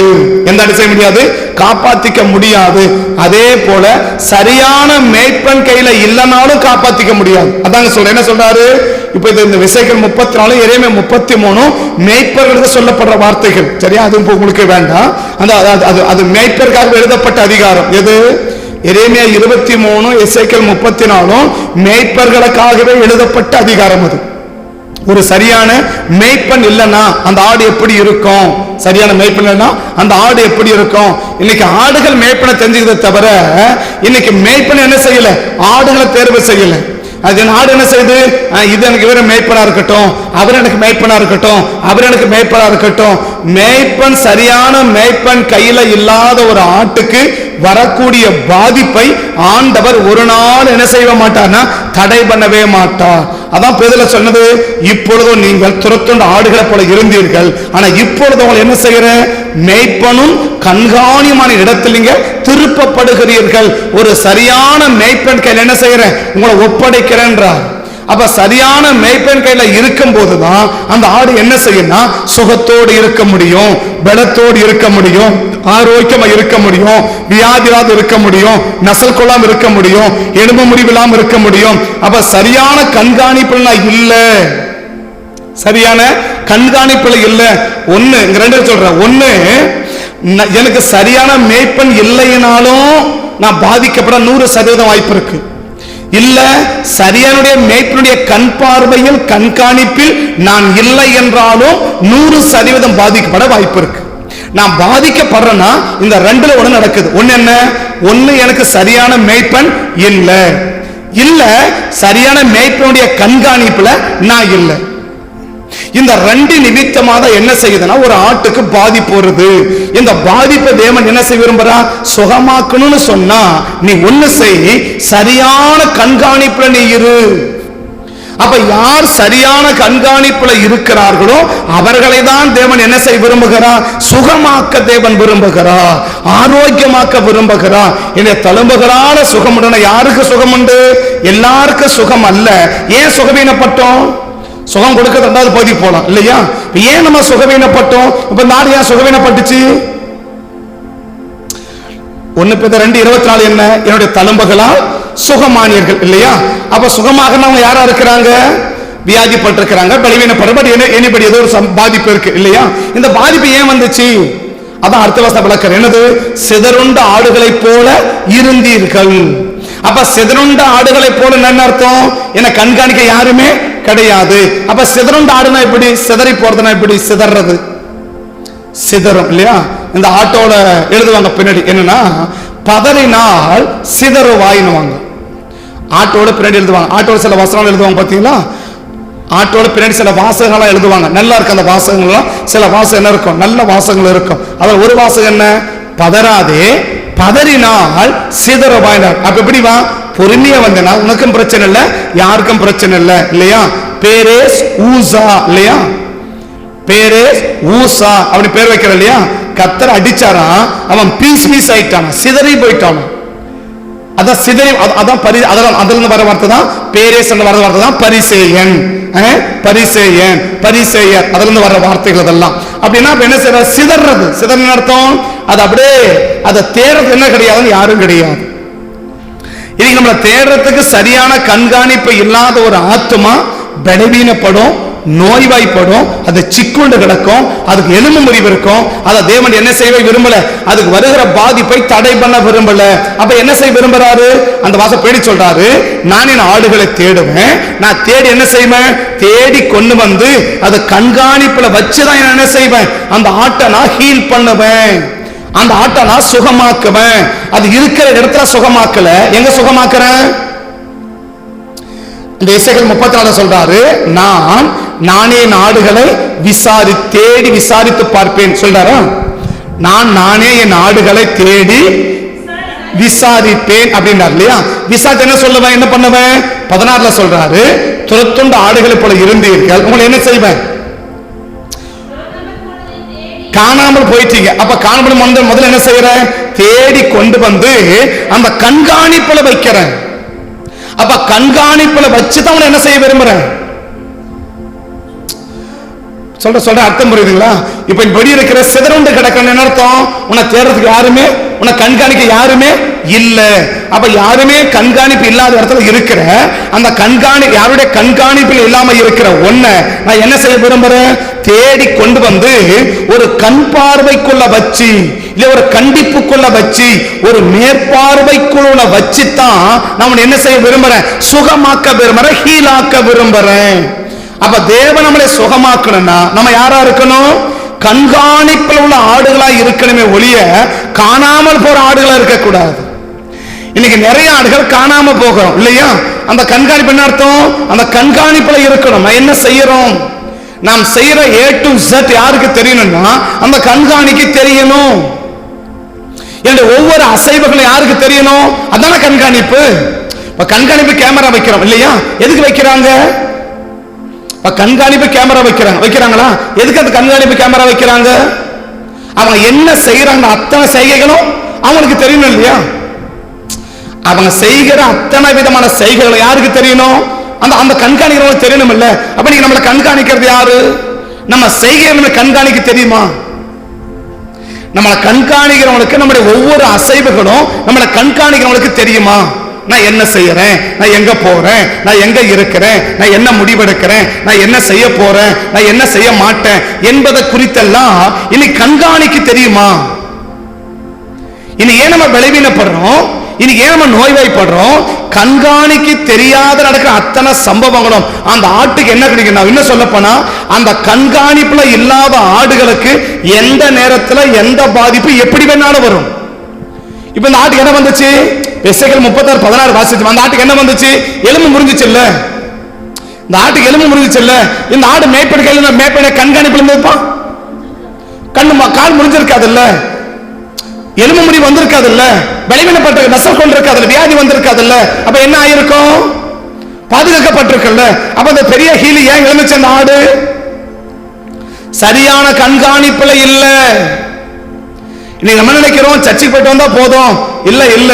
எந்த ஆடு செய்ய முடியாது, காப்பாத்திக்க முடியாது. அதே போல சரியான மேய்ப்பன் கையில இல்லைனாலும் காப்பாத்திக்க முடியாது. அதாங்க சொல்றேன். என்ன சொல்றாரு, இப்ப இந்த எசேக்கியேல் 34 எரேமியா 33 மேய்ப்பர்களுக்கு சொல்லப்படுற வார்த்தைகள். சரியா, அது உங்களுக்கு வேண்டாம். அது மேய்ப்பருக்காக எழுதப்பட்ட அதிகாரம். எது, எரேமியா 23 எசேக்கியேல் 34 மேய்ப்பர்களுக்காகவே எழுதப்பட்ட அதிகாரம். அது ஒரு சரியான மேய்ப்பன் இல்லைன்னா அந்த ஆடு எப்படி இருக்கும், சரியான மேய்ப்பன் இல்லைன்னா அந்த ஆடு எப்படி இருக்கும்? இன்னைக்கு ஆடுகள் மேய்ப்பனை தெரிஞ்சுக்கிறத தவிர இன்னைக்கு மேய்ப்பன் என்ன செய்யல, ஆடுகளை தேர்வு செய்யல. அது ஆடு என்ன செய்யுது, இது எனக்கு இவர மேய்ப்பனா இருக்கட்டும், அவர் எனக்கு மேய்ப்பனா இருக்கட்டும், அவர் எனக்கு மேய்ப்பனா இருக்கட்டும். மேய்ப்பன், சரியான மேய்ப்பன் கையில இல்லாத ஒரு ஆட்டுக்கு வரக்கூடிய பாதிப்பை ஆண்டவர் ஒரு நாள் என்ன செய்ய மாட்டார்னா தடை பண்ணவே மாட்டார். அதான் பேதுரு சொன்னது, இப்பொழுதும் நீங்கள் துரத்துண்ட ஆடுகளை போல இருந்தீர்கள், ஆனா இப்பொழுது உங்களை என்ன செய்யற, மேய்ப்பனும் கண்காணியமான இடத்தில் நீங்க திருப்பப்படுகிறீர்கள். ஒரு சரியான மேய்ப்பன் கையில் என்ன செய்யற, உங்களை ஒப்படைக்கிறேன்றார். அப்ப சரியான மேய்ப்பன் கையில இருக்கும் போதுதான் அந்த ஆடு என்ன செய்யும்னா சுகத்தோடு இருக்க முடியும், பலத்தோடு இருக்க முடியும், ஆரோக்கியமா இருக்க முடியும், வியாதியாவது இருக்க முடியும், நசல் கொள்ளாம இருக்க முடியும், எலும்பு முறிவில்லாம இருக்க முடியும். அப்ப சரியான கண்காணிப்புல இல்ல, சரியான கண்காணிப்புல இல்ல. ஒண்ணு ரெண்டு சொல்றேன். ஒண்ணு, எனக்கு சரியான மேய்ப்பன் இல்லைனாலும் நான் பாதிக்கப்பட 100% வாய்ப்பு இருக்கு. இல்ல சரியானுடைய மேய்ப்பனுடைய கண் பார்வையில் கண்காணிப்பில் நான் இல்லை என்றாலும் 100% பாதிக்கப்பட வாய்ப்பு இருக்கு. நான் பாதிக்கப்படுறேன்னா இந்த ரெண்டுல ஒண்ணு நடக்குது. ஒண்ணு என்ன? ஒண்ணு எனக்கு சரியான மேய்ப்பன் இல்ல சரியான மேய்ப்பனுடைய கண்காணிப்புல நான் இல்லை. இந்த ரெண்டு நிமித்தமா தான் என்ன செய்யுதுன்னா ஒரு ஆட்டுக்கு பாதிப்பு வருது. இந்த பாதிப்பை தேவன் என்ன செய்ய விரும்புறா? சுகமாக்கணும்னு சொன்னா நீ ஒண்ணு செய், சரியான கண்காணிப்புல நீ இரு. அப்ப யார் சரியான கண்காணிப்புல இருக்கிறார்களோ அவர்களை தான் தேவன் என்ன செய்ய விரும்புகிறார்? சுகமாக்க தேவன் விரும்புகிறார், ஆரோக்கியமாக்க விரும்புகிறார். இந்த தழும்புகளால சுகமுடன யாருக்கு சுகம் உண்டு? எல்லாருக்கும் சுகம் அல்ல. ஏன் சுகவீனப்பட்டோம்? சுகம் கொடுக்க ரெண்டாவது பகுதி போலாம் இல்லையா? ஏன் நம்ம சுகவீனப்பட்டோம்? இப்ப நாடு ஏன் சுகவீனப்பட்டுச்சு? 1 Peter 2:24 என்ன? என்னுடைய தழும்புகளால் சுகமானீர்கள் இல்லையா? அப்ப சுகமாகனவங்க யாரா இருக்கிறாங்க? வியாதிப்பட்டிருக்கிறாங்க, பலவீனப்பட்டு எனபடி ஏதோ ஒரு பாதிப்பு இருக்கு இல்லையா? இந்த பாதிப்பு ஏன் வந்துச்சு? அதான் அடுத்த வசனம் விளக்குற. என்னது? சிதறுண்ட ஆடுகளை போல இருந்தீர்கள். அப்ப சிதறுண்ட ஆடுகளை போல என்ன அர்த்தம்? என்ன கண்காணிக்க யாருமே கிடையாது. அப்ப சிதறுண்ட ஆடுனா எப்படி? சிதறி போறதுனா எப்படி? சிதறது சிதறும் இல்லையா? இந்த ஆட்டோல எழுதுவாங்க பின்னாடி என்னன்னா, பதறினால் சிதறுவாயின்னுவாங்க. ஆட்டோட பின்னாடி எழுதுவாங்க. ஆட்டோட சில வசனங்கள் எழுதுவாங்க பாத்தீங்களா? ஆட்டோட பின்னாடி சில வாசகங்கள்லாம் எழுதுவாங்க. நல்லா இருக்கு அந்த வாசகங்கள்லாம். சில வாசகம் என்ன இருக்கும்? நல்ல வாசகங்கள் இருக்கும். அதில் ஒரு வாசகம் என்ன? பதறாதே, பதறினால் சிதறுவாயினார். அப்ப எப்படி வா? பொறுமையா வந்தனா உனக்கும் பிரச்சனை இல்லை, யாருக்கும் பிரச்சனை இல்லை இல்லையா? பேரேஸ் ஊசா இல்லையா? பேரேஸ் ஊசா அப்படி பேர் வைக்கிற இல்லையா? கர்த்தர் அடிச்சாரா, அவன் பீஸ் ஆயிட்டான், சிதறி போயிட்டான். அதான் சிதறி, அதான் அதுல வர வார்த்தை தான் பேரேஸ் வர வார்த்தை தான் பரிசேயன். பரிசேயர் அதுல இருந்து வர வார்த்தைகள் அதெல்லாம். அப்படின்னா என்ன செய்யற? சிதறது. சிதறின அர்த்தம் அது அப்படியே அதை தேடுறது என்ன கிடையாதுன்னு யாரும் கிடையாது. இது நம்மளை தேடுறதுக்கு சரியான கண்காணிப்பு இல்லாத ஒரு ஆத்மா பலவீனப்படும், நோய்வாய்ப்படும், அது சிக்குண்டு கிடக்கும், அதுக்கு எலும்பு முறிவு இருக்கும். அதை தேவன் என்ன செய்ய விரும்பல, அதுக்கு வருகிற பாதிப்பை தடை பண்ண விரும்பல. அப்ப என்ன செய்ய விரும்புறாரு? அந்த வாசம் பேடி சொல்றாரு, நான் என் ஆடுகளை தேடுவேன், நான் தேடி என்ன செய்வேன்? தேடி கொண்டு வந்து அதை கண்காணிப்புல வச்சுதான் என்ன செய்வேன்? அந்த ஆட்டை நான் ஹீல் பண்ணுவேன், அந்த ஆட்டை நான் சுகமாக்குவேன். அது இருக்கிற இடத்துல சுகமாக்கல, எங்க சுகமாக்குறேன்? இந்த எசேக்கியேல் 34 சொல்றாரு, நானே நாடுகளை தேடி விசாரித்து பார்ப்பேன் சொல்றாரா? நானே என் ஆடுகளை தேடி விசாரிப்பேன் அப்படின்றார் இல்லையா? விசாரித்து என்ன சொல்லுவேன்? என்ன பண்ணுவேன்? 16 சொல்றாரு, துரத்துண்ட ஆடுகளை போல இருந்தீர்கள், உங்களை என்ன செய்வேன்? காணாமல் போயிட்டீங்க. அப்ப காணாமல் முதல்ல என்ன செய்யறேன்? தேடி கொண்டு வந்து அந்த கண்காணிப்புல வைக்கிறேன். அப்ப கண்காணிப்புல வச்சுதான் என்ன செய்ய விரும்புறேன்? சொல்ற அர்த்தம் புரியுதுங்களா? இப்ப இப்படி இருக்கிற சிதறுண்டு கிடக்கணும் என்ன அர்த்தம்? உன்னை தேடுறதுக்கு யாருமே, உன்னை கண்காணிக்க யாருமே இல்ல. அப்ப யாருமே கண்காணிப்பு இல்லாத இடத்துல இருக்கிற அந்த யாருடைய கண்காணிப்பில் இல்லாம இருக்கிற ஒன்ன நான் என்ன செய்ய விரும்புறேன்? தேடி கொண்டு வந்து ஒரு கண் பார்வைக்குள்ள வச்சு, இல்ல ஒரு கண்டிப்புக்குள்ள வச்சு, ஒரு மேற்பார்வைக்குள்ள வச்சுதான் நான் என்ன செய்ய விரும்புறேன்? சுகமாக்க விரும்புறேன், ஹீலாக்க விரும்புறேன். அப்ப தேவன் நம்மளை சுகமாக்கணும்னா நம்ம யாரா இருக்கணும்? கண்காணிப்பில் உள்ள ஆடுகளா இருக்கணுமே ஒழிய காணாமல் போற ஆடுகளா இருக்கக்கூடாது. இன்னைக்கு நிறைய ஆடுகள் காணாம போகிறோம் இல்லையா? அந்த கண்காணிப்பு என்ன அர்த்தம்? அந்த கண்காணிப்புல இருக்கணும். என்ன செய்யறோம்? நாம் செய்யற A to Z யாருக்கு தெரியணும்னா அந்த கண்காணிக்கு தெரியணும். ஒவ்வொரு அசைவுகளும் யாருக்கு தெரியணும்? அதான கண்காணிப்பு. இப்ப கண்காணிப்பு கேமரா வைக்கிறோம் இல்லையா? எதுக்கு வைக்கிறாங்க? கண்காணிப்பு கேமரா வைக்கிறாங்களா? எதுக்கு அந்த கண்காணிப்பு கேமரா வைக்கிறாங்க? அவங்க என்ன செய்யறாங்க அத்தனை செய்கைகளும் அவங்களுக்கு தெரியணும் இல்லையா? அவங்க செய்கிற அத்தனை விதமான செய்கைகள் யாருக்கு தெரியணும்? அந்த கண்காணிக்கிறவங்களுக்கு தெரியணும் இல்ல? அப்ப நீங்க நம்மளை கண்காணிக்கிறது யாரு? நம்ம செய்கைகளை கண்காணிக்க தெரியுமா? நம்மளை கண்காணிக்கிறவங்களுக்கு நம்முடைய ஒவ்வொரு அசைவுகளும் நம்மளை கண்காணிக்கிறவங்களுக்கு தெரியுமா? நான் என்ன செய்யறேன், நான் எங்க போறேன், நான் எங்க இருக்கிறேன், நான் என்ன முடிவெடுக்கிறேன், நான் என்ன செய்ய போறேன், நான் என்ன செய்ய மாட்டேன் என்பதை குறித்தெல்லாம் இனி கண்காணிக்க தெரியுமா? இனி ஏன் நம்ம பலவீனப்படுறோம்? இன்னைக்கு ஏன் நம்ம நோய்வாய்ப்படுறோம்? கண்காணிக்கு தெரியாத நடக்கிற அத்தனை சம்பவங்களும் அந்த ஆட்டுக்கு என்ன கிடைக்கும்? என்ன சொல்ல போனா, அந்த கண்காணிப்புல இல்லாத ஆடுகளுக்கு எந்த நேரத்துல எந்த பாதிப்பு எப்படி வேணாலும் வரும். இப்ப இந்த ஆட்டுக்கு என்ன வந்துச்சு? எசேக்கியேல் 36:16 வாசிச்சு, அந்த ஆட்டுக்கு என்ன வந்துச்சு? எலும்பு முறிஞ்சிச்சு இல்ல? இந்த ஆட்டுக்கு எலும்பு முறிஞ்சிச்சு இல்ல? இந்த ஆடு மேய்ப்பனை கண்காணிப்புல இருந்திருப்பான், கால் முறிஞ்சிருக்காது இல்ல, எலும்பு முறி வந்திருக்காது இல்ல, பலவீனப்பட்ட நசல் கொண்டிருக்காது, வியாதி வந்திருக்காது இல்ல. அப்ப என்ன ஆயிருக்கும்? பாதுகாக்கப்பட்டிருக்குல்ல. அப்ப அந்த பெரிய ஹீலி ஏன் எழுந்துச்சு? அந்த ஆடு சரியான கண்காணிப்புல இல்ல. இன்னைக்கு நம்ம நினைக்கிறோம் சர்ச்சுக்கு போயிட்டு வந்தா போதும். இல்ல இல்ல,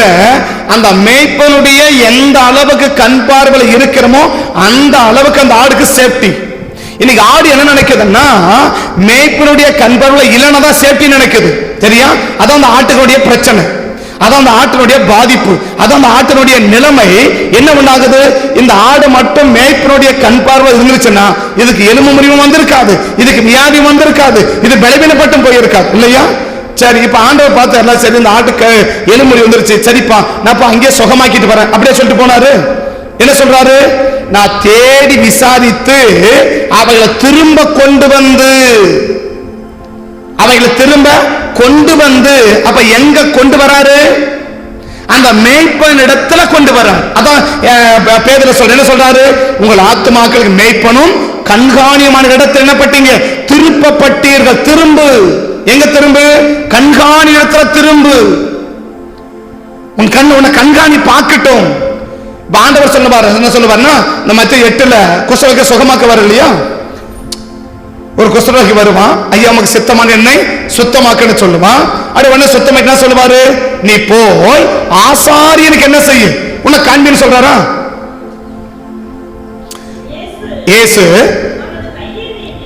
அந்த மேய்ப்பனுடைய எந்த அளவுக்கு கண் பார்வையில் இருக்கிறோமோ அந்த அளவுக்கு அந்த ஆடுக்கு சேஃப்டி. இன்னைக்கு ஆடு என்ன நினைக்குதுன்னா, மேய்ப்பனுடைய கண் பார்வையில் இல்லைன்னா தான் சேஃப்டி நினைக்குது. சரியா? அதான் அந்த ஆட்டுடைய பிரச்சனை, அதான் அந்த ஆட்டினுடைய பாதிப்பு, அதான் அந்த ஆட்டினுடைய நிலைமை. என்ன உண்டாகுது? இந்த ஆடு மட்டும் மேய்ப்பனுடைய கண் பார்வை இருந்துச்சுன்னா இதுக்கு எலும்பு முறிவும் வந்திருக்காது, இதுக்கு வியாதி வந்திருக்காது, இது பலவீனப்பட்டும் போயிருக்காது இல்லையா? சரி, இப்ப ஆண்டவர் பார்த்தாருல, சரி இந்த ஆட்டுக்கு எலும்புரி வந்துருச்சு, சரிப்பா நான் அங்கேயே சுகமாக்கிட்டு வரேன் அப்படியே சொல்லிட்டு போனாரு. என்ன சொல்றாரு? நான் தேடி விசாரித்து அவைகளை திரும்ப கொண்டு வந்து, அவைகளை திரும்ப கொண்டு வந்து, அப்ப எங்க கொண்டு வராரு? அந்த மேய்ப்பன் இடத்துல கொண்டு வரார். அதான் பேதுரு சொல்ற, என்ன சொல்றாரு? உங்கள் ஆத்துமாக்களுக்கு மேய்ப்பனும் கண்காணியமான இடத்துல என்ன பட்டீங்க? திருப்பப்பட்டீர்கள். திரும்பு. எங்க திரும்பு? கண்காணி இடத்துல திரும்பு. உன் கண் உன்னை கண்காணி பார்க்கட்டும். ஆண்டவர் சொல்லுவார், என்ன சொல்லுவார்னா, இந்த மத்திய 8ல குஷ்டரோகி சுகமாக்க வர இல்லையா? ஒரு குஷ்டரோகி வருவான், ஐயா நமக்கு சித்தமான என்னை சுத்தமாக்குன்னு சொல்லுவான். அது உடனே சுத்தமாக்க என்ன சொல்லுவாரு? நீ போய் ஆசாரியனுக்கு என்ன செய்ய உன்னை காண்பின்னு சொல்றாரா? இயேசு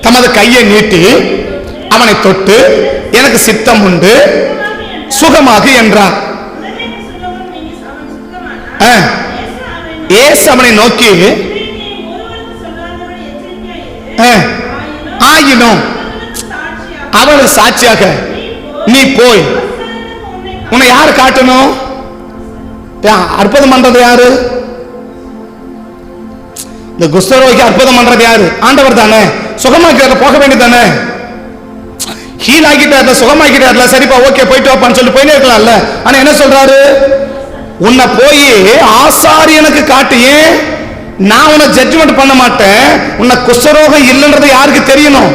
தமது கையை நீட்டி அவனை தொட்டு எனக்கு சித்தம் உண்டு சுகமாக என்றார். இயேசு அவனை நோக்கி, ஆயினும் அவனுக்கு சாட்சியாக நீ போய், உன்னை யாரு காட்டணும்? அற்புதம் பண்றது யாரு? இந்த குஷ்டரோகிக்கு அற்புதம் பண்றது யாரு? ஆண்டவர் தானே. சுகமாக்கிற போக வேண்டியதானே, ஹீல் ஆகிட்டார்ல, சுகமாக்கிட்டார்ல, சரிப்பா ஓகே போயிட்டு வாப்பான்னு சொல்லி போயிட்டே இருக்கலாம்ல. ஆனா என்ன சொல்றாரு? உன்னை போய் ஆசாரியனுக்கு காட்டியே, நான் உன்னை ஜட்ஜ்மெண்ட் பண்ண மாட்டேன். உன்னை குஷ்டரோகம் இல்லைன்றது யாருக்கு தெரியணும்?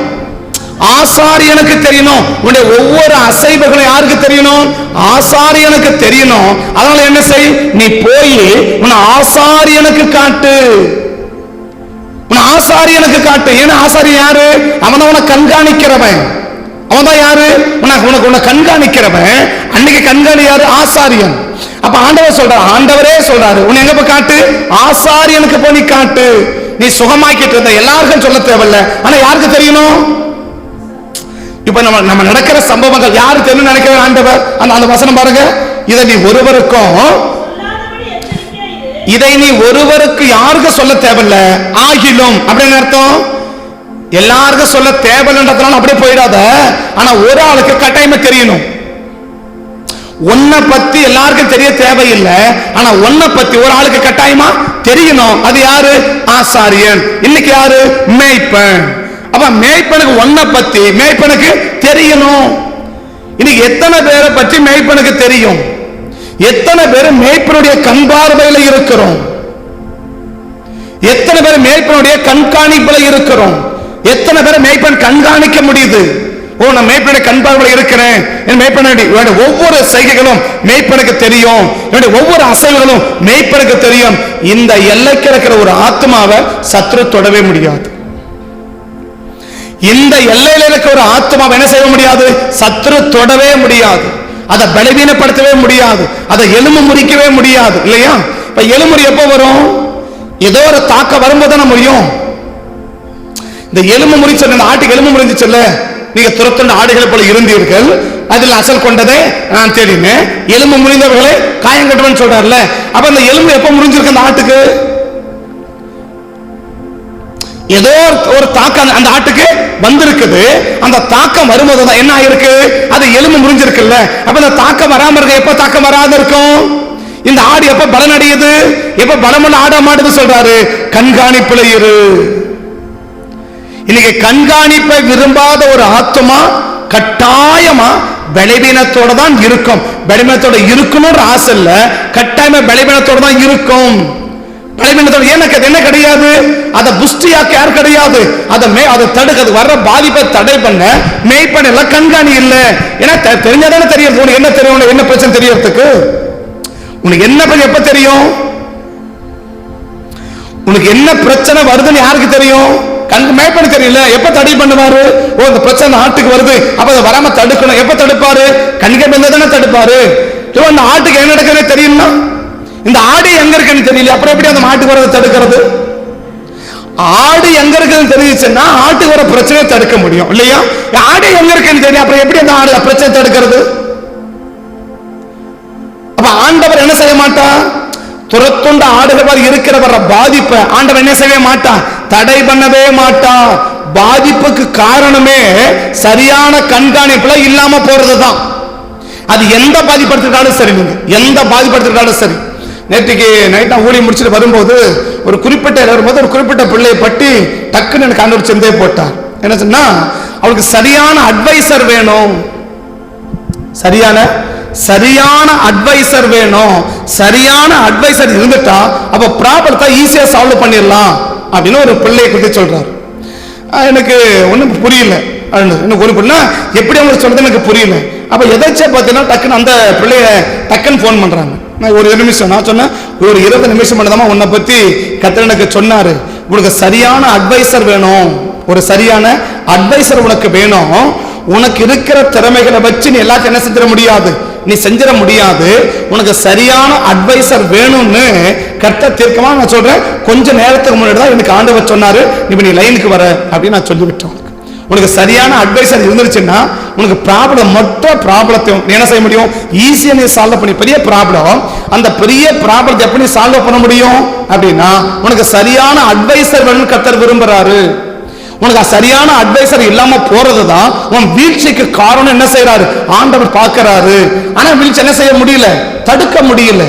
ஆசாரியனுக்கு தெரியணும். உன்னுடைய ஒவ்வொரு அசைவுகளும் யாருக்கு தெரியணும்? ஆசாரியனுக்கு தெரியணும். அதனால என்ன செய்? நீ போய் உன்னை ஆசாரியனுக்கு காட்டு, உன்னை ஆசாரியனுக்கு காட்டு. ஏன்னா ஆசாரியன் யாரு? அவன் தான் உன்னை கண்காணிக்கிறவன். அவன் தான் யாரு? உனக்கு உன்னை கண்காணிக்கிறவன். அன்னைக்கு கண்காணி யாரு? ஆசாரியன். அப்ப ஆண்டவர் சொல்றாரு, ஆண்டவரே சொல்றாரு, உன்னை எங்க போய் காட்டு? ஆசாரியனுக்கு போய் நீ காட்டு. நீ சுகமாக்கிட்டு இருந்த எல்லாருக்கும் சொல்ல தேவையில்ல, ஆனா யாருக்கு தெரியணும்? இப்ப நம்ம நடக்கிற சம்பவங்கள் யாருக்கு தெரியும் நினைக்கிற ஆண்டவர்? அந்த வசனம் பாருங்க, இதை நீ ஒருவருக்கு யாருக்கும் சொல்ல தேவையில்ல. ஆகிலும் அப்படின்னு அர்த்தம், எல்லாருக்கும் சொல்ல தேவையில்லைன்றதுனால அப்படியே போயிடாத. ஆனா ஒரு ஆளுக்கு கட்டாயமா தெரியணும். உன்னை பத்தி எல்லாருக்கும் தெரிய தேவையில்லை, ஆனா உன்னை பத்தி ஒரு ஆளுக்கு கட்டாயமா தெரியணும். அது யாரு? ஆசாரியன். இன்னைக்கு யாரு? மேய்ப்பன். அப்ப மேய்ப்பனுக்கு உன்னை பத்தி மேய்ப்பனுக்கு தெரியணும். இன்னைக்கு எத்தனை பேரை பற்றி மேய்ப்பனுக்கு தெரியும்? எத்தனை பேர் மேய்ப்பனுடைய கண் பார்வையில இருக்கிறோம்? எத்தனை பேர் மேய்ப்பனுடைய கண்காணிப்புல இருக்கிறோம்? எத்தனை பேர் மேய்ப்பன் கண்காணிக்க முடியுது? ஓ, நான் மேய்ப்பனுடைய கண் பார்வையில் இருக்கிறேன், என் மேய்ப்பனுடைய ஒவ்வொரு செய்கைகளும் மேய்ப்பனுக்கு தெரியும், என்னுடைய ஒவ்வொரு அசைவுகளும் மேய்ப்பனுக்கு தெரியும். இந்த எல்லைக்கு இருக்கிற ஒரு ஆத்மாவை சத்ரு தொடவே முடியாது. இந்த எல்லையில இருக்கிற ஒரு ஆத்மாவை என்ன செய்ய முடியாது? சத்ரு தொடவே முடியாது. அதை பலவீனப்படுத்தவே முடியாது, அதை எலும்பு முறிக்கவே முடியாது இல்லையா? இப்ப எலும்புரி எப்போ வரும்? ஏதோ ஒரு தாக்க வரும்போது தான் முடியும். இந்த எலும்பு முறிச்சல், இந்த ஆட்டுக்கு எலும்பு முறிஞ்சிச்சல்ல, நீங்க துரத்துண்ட ஆடுகளை போல இருந்தீர்கள், அதில் அசல் கொண்டதை நான் தேடினேன், எலும்பு முறிந்தவர்களை காயங்கட்டுவன் சொல்றாருல. அப்ப அந்த எலும்பு எப்ப முறிஞ்சிருக்கு? அந்த ஆட்டுக்கு ஏதோ ஒரு தாக்கம் அந்த ஆட்டுக்கு வந்திருக்குது. அந்த தாக்கம் வரும்போது என்ன ஆயிருக்கு? அது எலும்பு முறிஞ்சிருக்குல்ல. அப்ப அந்த தாக்கம் வராம இருக்க, எப்ப தாக்கம் வராத இருக்கும்? இந்த ஆடு எப்ப பலன் அடையுது? எப்ப பலமுள்ள ஆட மாட்டுது சொல்றாரு? கண்காணிப்புல இரு. இன்னைக்கு கண்காணிப்பை விரும்பாத ஒரு ஆத்மா கட்டாயமா பலவீனத்தோட தான் இருக்கும். பலவீனத்தோட இருக்கணும்ன்ற ஆசை இல்ல, கட்டாயமா பலவீனத்தோட தான் இருக்கும். பலவீனத்தோட என்ன கிடையாது? அதை புஷ்டியாக்க யார் கிடையாது. அதை தடுக்கிறது வர்ற பாதிப்பை தடை பண்ண மேய்ப்பன் எல்லாம் கண்காணி இல்லை. ஏன்னா தெரிஞ்சாதானே தெரியும். உனக்கு என்ன தெரியும்? என்ன பிரச்சனை தெரியறதுக்கு உனக்கு என்ன எப்ப தெரியும்? உனக்கு என்ன பிரச்சனை வருதுன்னு யாருக்கு தெரியும்? மேய்ப்பனு தெரியல. எப்ப தடை பண்ணுவாரு? இந்த பிரச்சனை ஆட்டுக்கு வருது, அப்ப அதை வராம தடுக்கணும். எப்ப தடுப்பாரு? கண்ணிக்கை தானே தடுப்பாரு. இந்த ஆட்டுக்கு என்ன நடக்குதுன்னு தெரியும்னா, இந்த ஆடு எங்க இருக்குன்னு தெரியல, அப்புறம் எப்படி அந்த மாட்டுக்கு வரதை தடுக்கிறது? ஆடு எங்க இருக்குன்னு தெரிஞ்சுச்சுன்னா ஆட்டுக்கு வர பிரச்சனையை தடுக்க முடியும் இல்லையா? ஆடு எங்க இருக்குன்னு தெரியும், அப்புறம் எப்படி அந்த ஆடு பிரச்சனை தடுக்கிறது? அப்ப ஆண்டவர் என்ன செய்ய மாட்டார்? துரத்துண்ட ஆடுகள் இருக்கிற வர பாதிப்பை ஆண்டவர் என்ன செய்ய மாட்டான்? தடை பண்ணவே மாட்டான். பாதிப்புக்கு காரணமே சரியான கண்காணிப்புல இல்லாம போறதுதான். அது எந்த பாதிப்படுத்திருக்காலும் சரி, நீங்க எந்த பாதிப்படுத்திருக்காலும் சரி. நேற்றுக்கு நைட் நான் ஊழியம் முடிச்சுட்டு வரும்போது ஒரு குறிப்பிட்ட பிள்ளையை பற்றி டக்குன்னு எனக்கு ஆண்டவர் சிந்தையை போட்டார். என்ன சொன்னா, அவளுக்கு சரியான அட்வைசர் வேணும். சரியான அட்வைசர் வேணும். சரியான அட்வைசர் இருந்துட்டா அப்ப ப்ராப்ளத்தை ஈஸியா சால்வ் பண்ணிடலாம் அப்படின்னு ஒரு பிள்ளையை குறித்து சொல்றாரு. எனக்கு ஒன்றும் புரியல. எனக்கு ஒரு பிள்ளை எப்படி அவங்க சொல்றது எனக்கு புரியல. அப்ப எதாச்சும் பார்த்தீங்கன்னா டக்குன்னு அந்த பிள்ளைய டக்குன்னு ஃபோன் பண்றாங்க. நான் ஒரு நிமிஷம் நான் சொன்னேன், ஒரு 20 நிமிஷம் பண்ணதாமா உன்னை பத்தி கர்த்தர் எனக்கு சொன்னாரு. உனக்கு சரியான அட்வைசர் வேணும். ஒரு சரியான அட்வைசர் உனக்கு வேணும். உனக்கு இருக்கிற திறமைகளை வச்சு நீ எல்லாத்தையும் என்ன செஞ்சிட முடியாது, நீ செஞ்சிட முடியாது. உனக்கு சரியான அட்வைசர் வேணும்னு கர்த்தர் தீர்க்கமா நான் சொல்றேன். கொஞ்ச நேரத்துக்கு முன்னாடி தான் எனக்கு ஆண்டவர் சொன்னாரு, இப்ப நீ லைனுக்கு வர அப்படின்னு நான் சொல்லிவிட்டேன். உனக்கு சரியான அட்வைசர் இருந்துச்சுன்னா உனக்கு ப்ராப்ளத்தை நீ என்ன செய்ய முடியும்? ஈஸியா நீ சால்வ் பண்ணி. பெரிய ப்ராப்ளம், அந்த பெரிய ப்ராப்ளத்தை எப்படி சால்வ் பண்ண முடியும் அப்படின்னா உனக்கு சரியான அட்வைசர் வேணும்னு கர்த்தர் விரும்புறாரு. உனக்கு சரியான அட்வைசர் இல்லாம போறதுதான் உன் வீழ்ச்சிக்கு காரணம். என்ன செய்யறாரு? ஆண்டவர் பார்க்கிறாரு. ஆனா வீழ்ச்சி என்ன செய்ய முடியல, தடுக்க முடியல.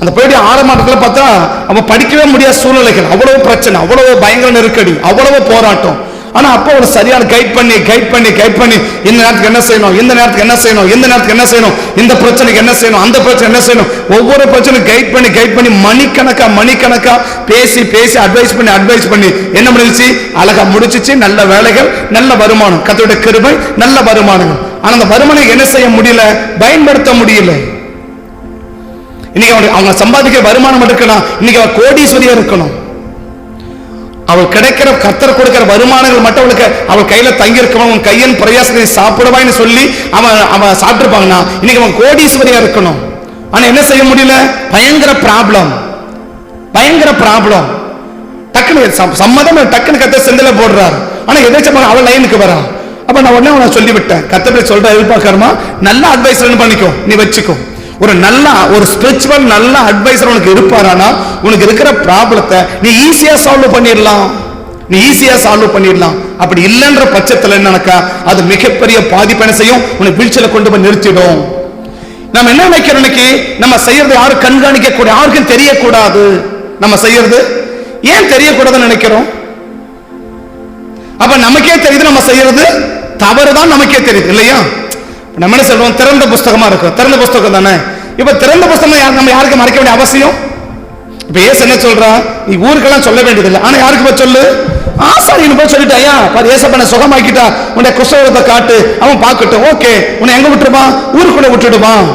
அந்த போயிட்டு ஆரம்பத்தில் பார்த்தா அவன் படிக்கவே முடியாத சூழ்நிலைகள், அவ்வளவு பிரச்சனை, அவ்வளவு பயங்கர நெருக்கடி, அவ்வளவு போராட்டம். ஆனா அப்போ ஒரு சரியான கைட் பண்ணி இந்த நேரத்துக்கு என்ன செய்யணும், இந்த நேரத்துக்கு என்ன செய்யணும், இந்த நேரத்துக்கு என்ன செய்யணும், இந்த பிரச்சனைக்கு என்ன செய்யணும், அந்த பிரச்சனை என்ன செய்யணும், ஒவ்வொரு பிரச்சனை கைட் பண்ணி மணிக்கணக்கா பேசி அட்வைஸ் பண்ணி என்ன முடிச்சு அழகா முடிச்சிச்சு. நல்ல வேலைகள், நல்ல வருமானம், கர்த்தருடைய கிருபை, நல்ல வருமானங்கள். ஆனா அந்த வருமானம் என்ன செய்ய முடியல, பயன்படுத்த முடியல. இன்னைக்கு அவங்க சம்பாதிக்க வருமானம் இருக்கணும். இன்னைக்கு அவன் கோடீஸ்வரியா இருக்கணும். அவள் கிடைக்கிற கர்த்தர் கொடுக்கிற வருமானங்கள் மட்டும் அவள் கையில தங்கி இருக்கணும். உன் கையின் பிரயாசத்தை சாப்பிடுவான்னு சொல்லி அவன் சாப்பிட்டுருப்பாங்கன்னா இன்னைக்கு அவன் கோடீஸ்வரியா இருக்கணும். ஆனா என்ன செய்ய முடியல, பயங்கர ப்ராப்ளம். டக்குனு சம்மதம் டக்குனு கர்த்தர் செந்தில போடுறாரு. ஆனா எதாச்சும் அவள் லைனுக்கு வரா. அப்ப நான் உடனே சொல்லிவிட்டேன், கர்த்தர் சொல்ற எதிர்பார்க்கறமா நல்ல அட்வைசர் பண்ணிக்கோ, நீ வச்சுக்கோ. ஒரு ஸ்பிரிச்சுவல் நல்ல அட்வைசர் உனக்கு இருப்பாரானா உனக்கு இருக்கிற ப்ராப்ளத்தை நீ ஈஸியா சால்வ் பண்ணிடலாம். அப்படி இல்லைன்ற பட்சத்தில் என்னக்கா அது மிகப்பெரிய பாதிப்பு என்ன செய்யும், உனக்கு வீழ்ச்சியில கொண்டு போய் நிறுத்திடும். நம்ம என்ன நினைக்கிறோம், இன்னைக்கு நம்ம செய்யறது யாரும் கண்காணிக்க கூடாது, யாருக்கும் தெரியக்கூடாது. நம்ம செய்யறது ஏன் தெரியக்கூடாதுன்னு நினைக்கிறோம்? அப்ப நமக்கே தெரியுது நம்ம செய்யறது தவறுதான், நமக்கே தெரியுது இல்லையா? நம்ம என்ன சொல்றோம், திறந்த புஸ்தகமா இருக்கும். திறந்த புஸ்தகம் தானே. இப்ப திறந்த புஸ்தகம் நம்ம யாருக்கு மறைக்க வேண்டிய அவசியம்? இப்ப ஏசு என்ன சொல்றா, நீ ஊருக்கெல்லாம் சொல்ல வேண்டியதில்லை. ஆனா யாருக்கு போய் சொல்லு, ஆசாரியன் போய் சொல்லிட்டாயா, ஏசப்பனை சுகமாக்கிட்டா, உன்னை குஷ்டரோகத்தை காட்டு, அவன் பார்க்கட்டும். ஓகே, உன்னை எங்க விட்டுருவான், ஊருக்குள்ள விட்டுடுவான்.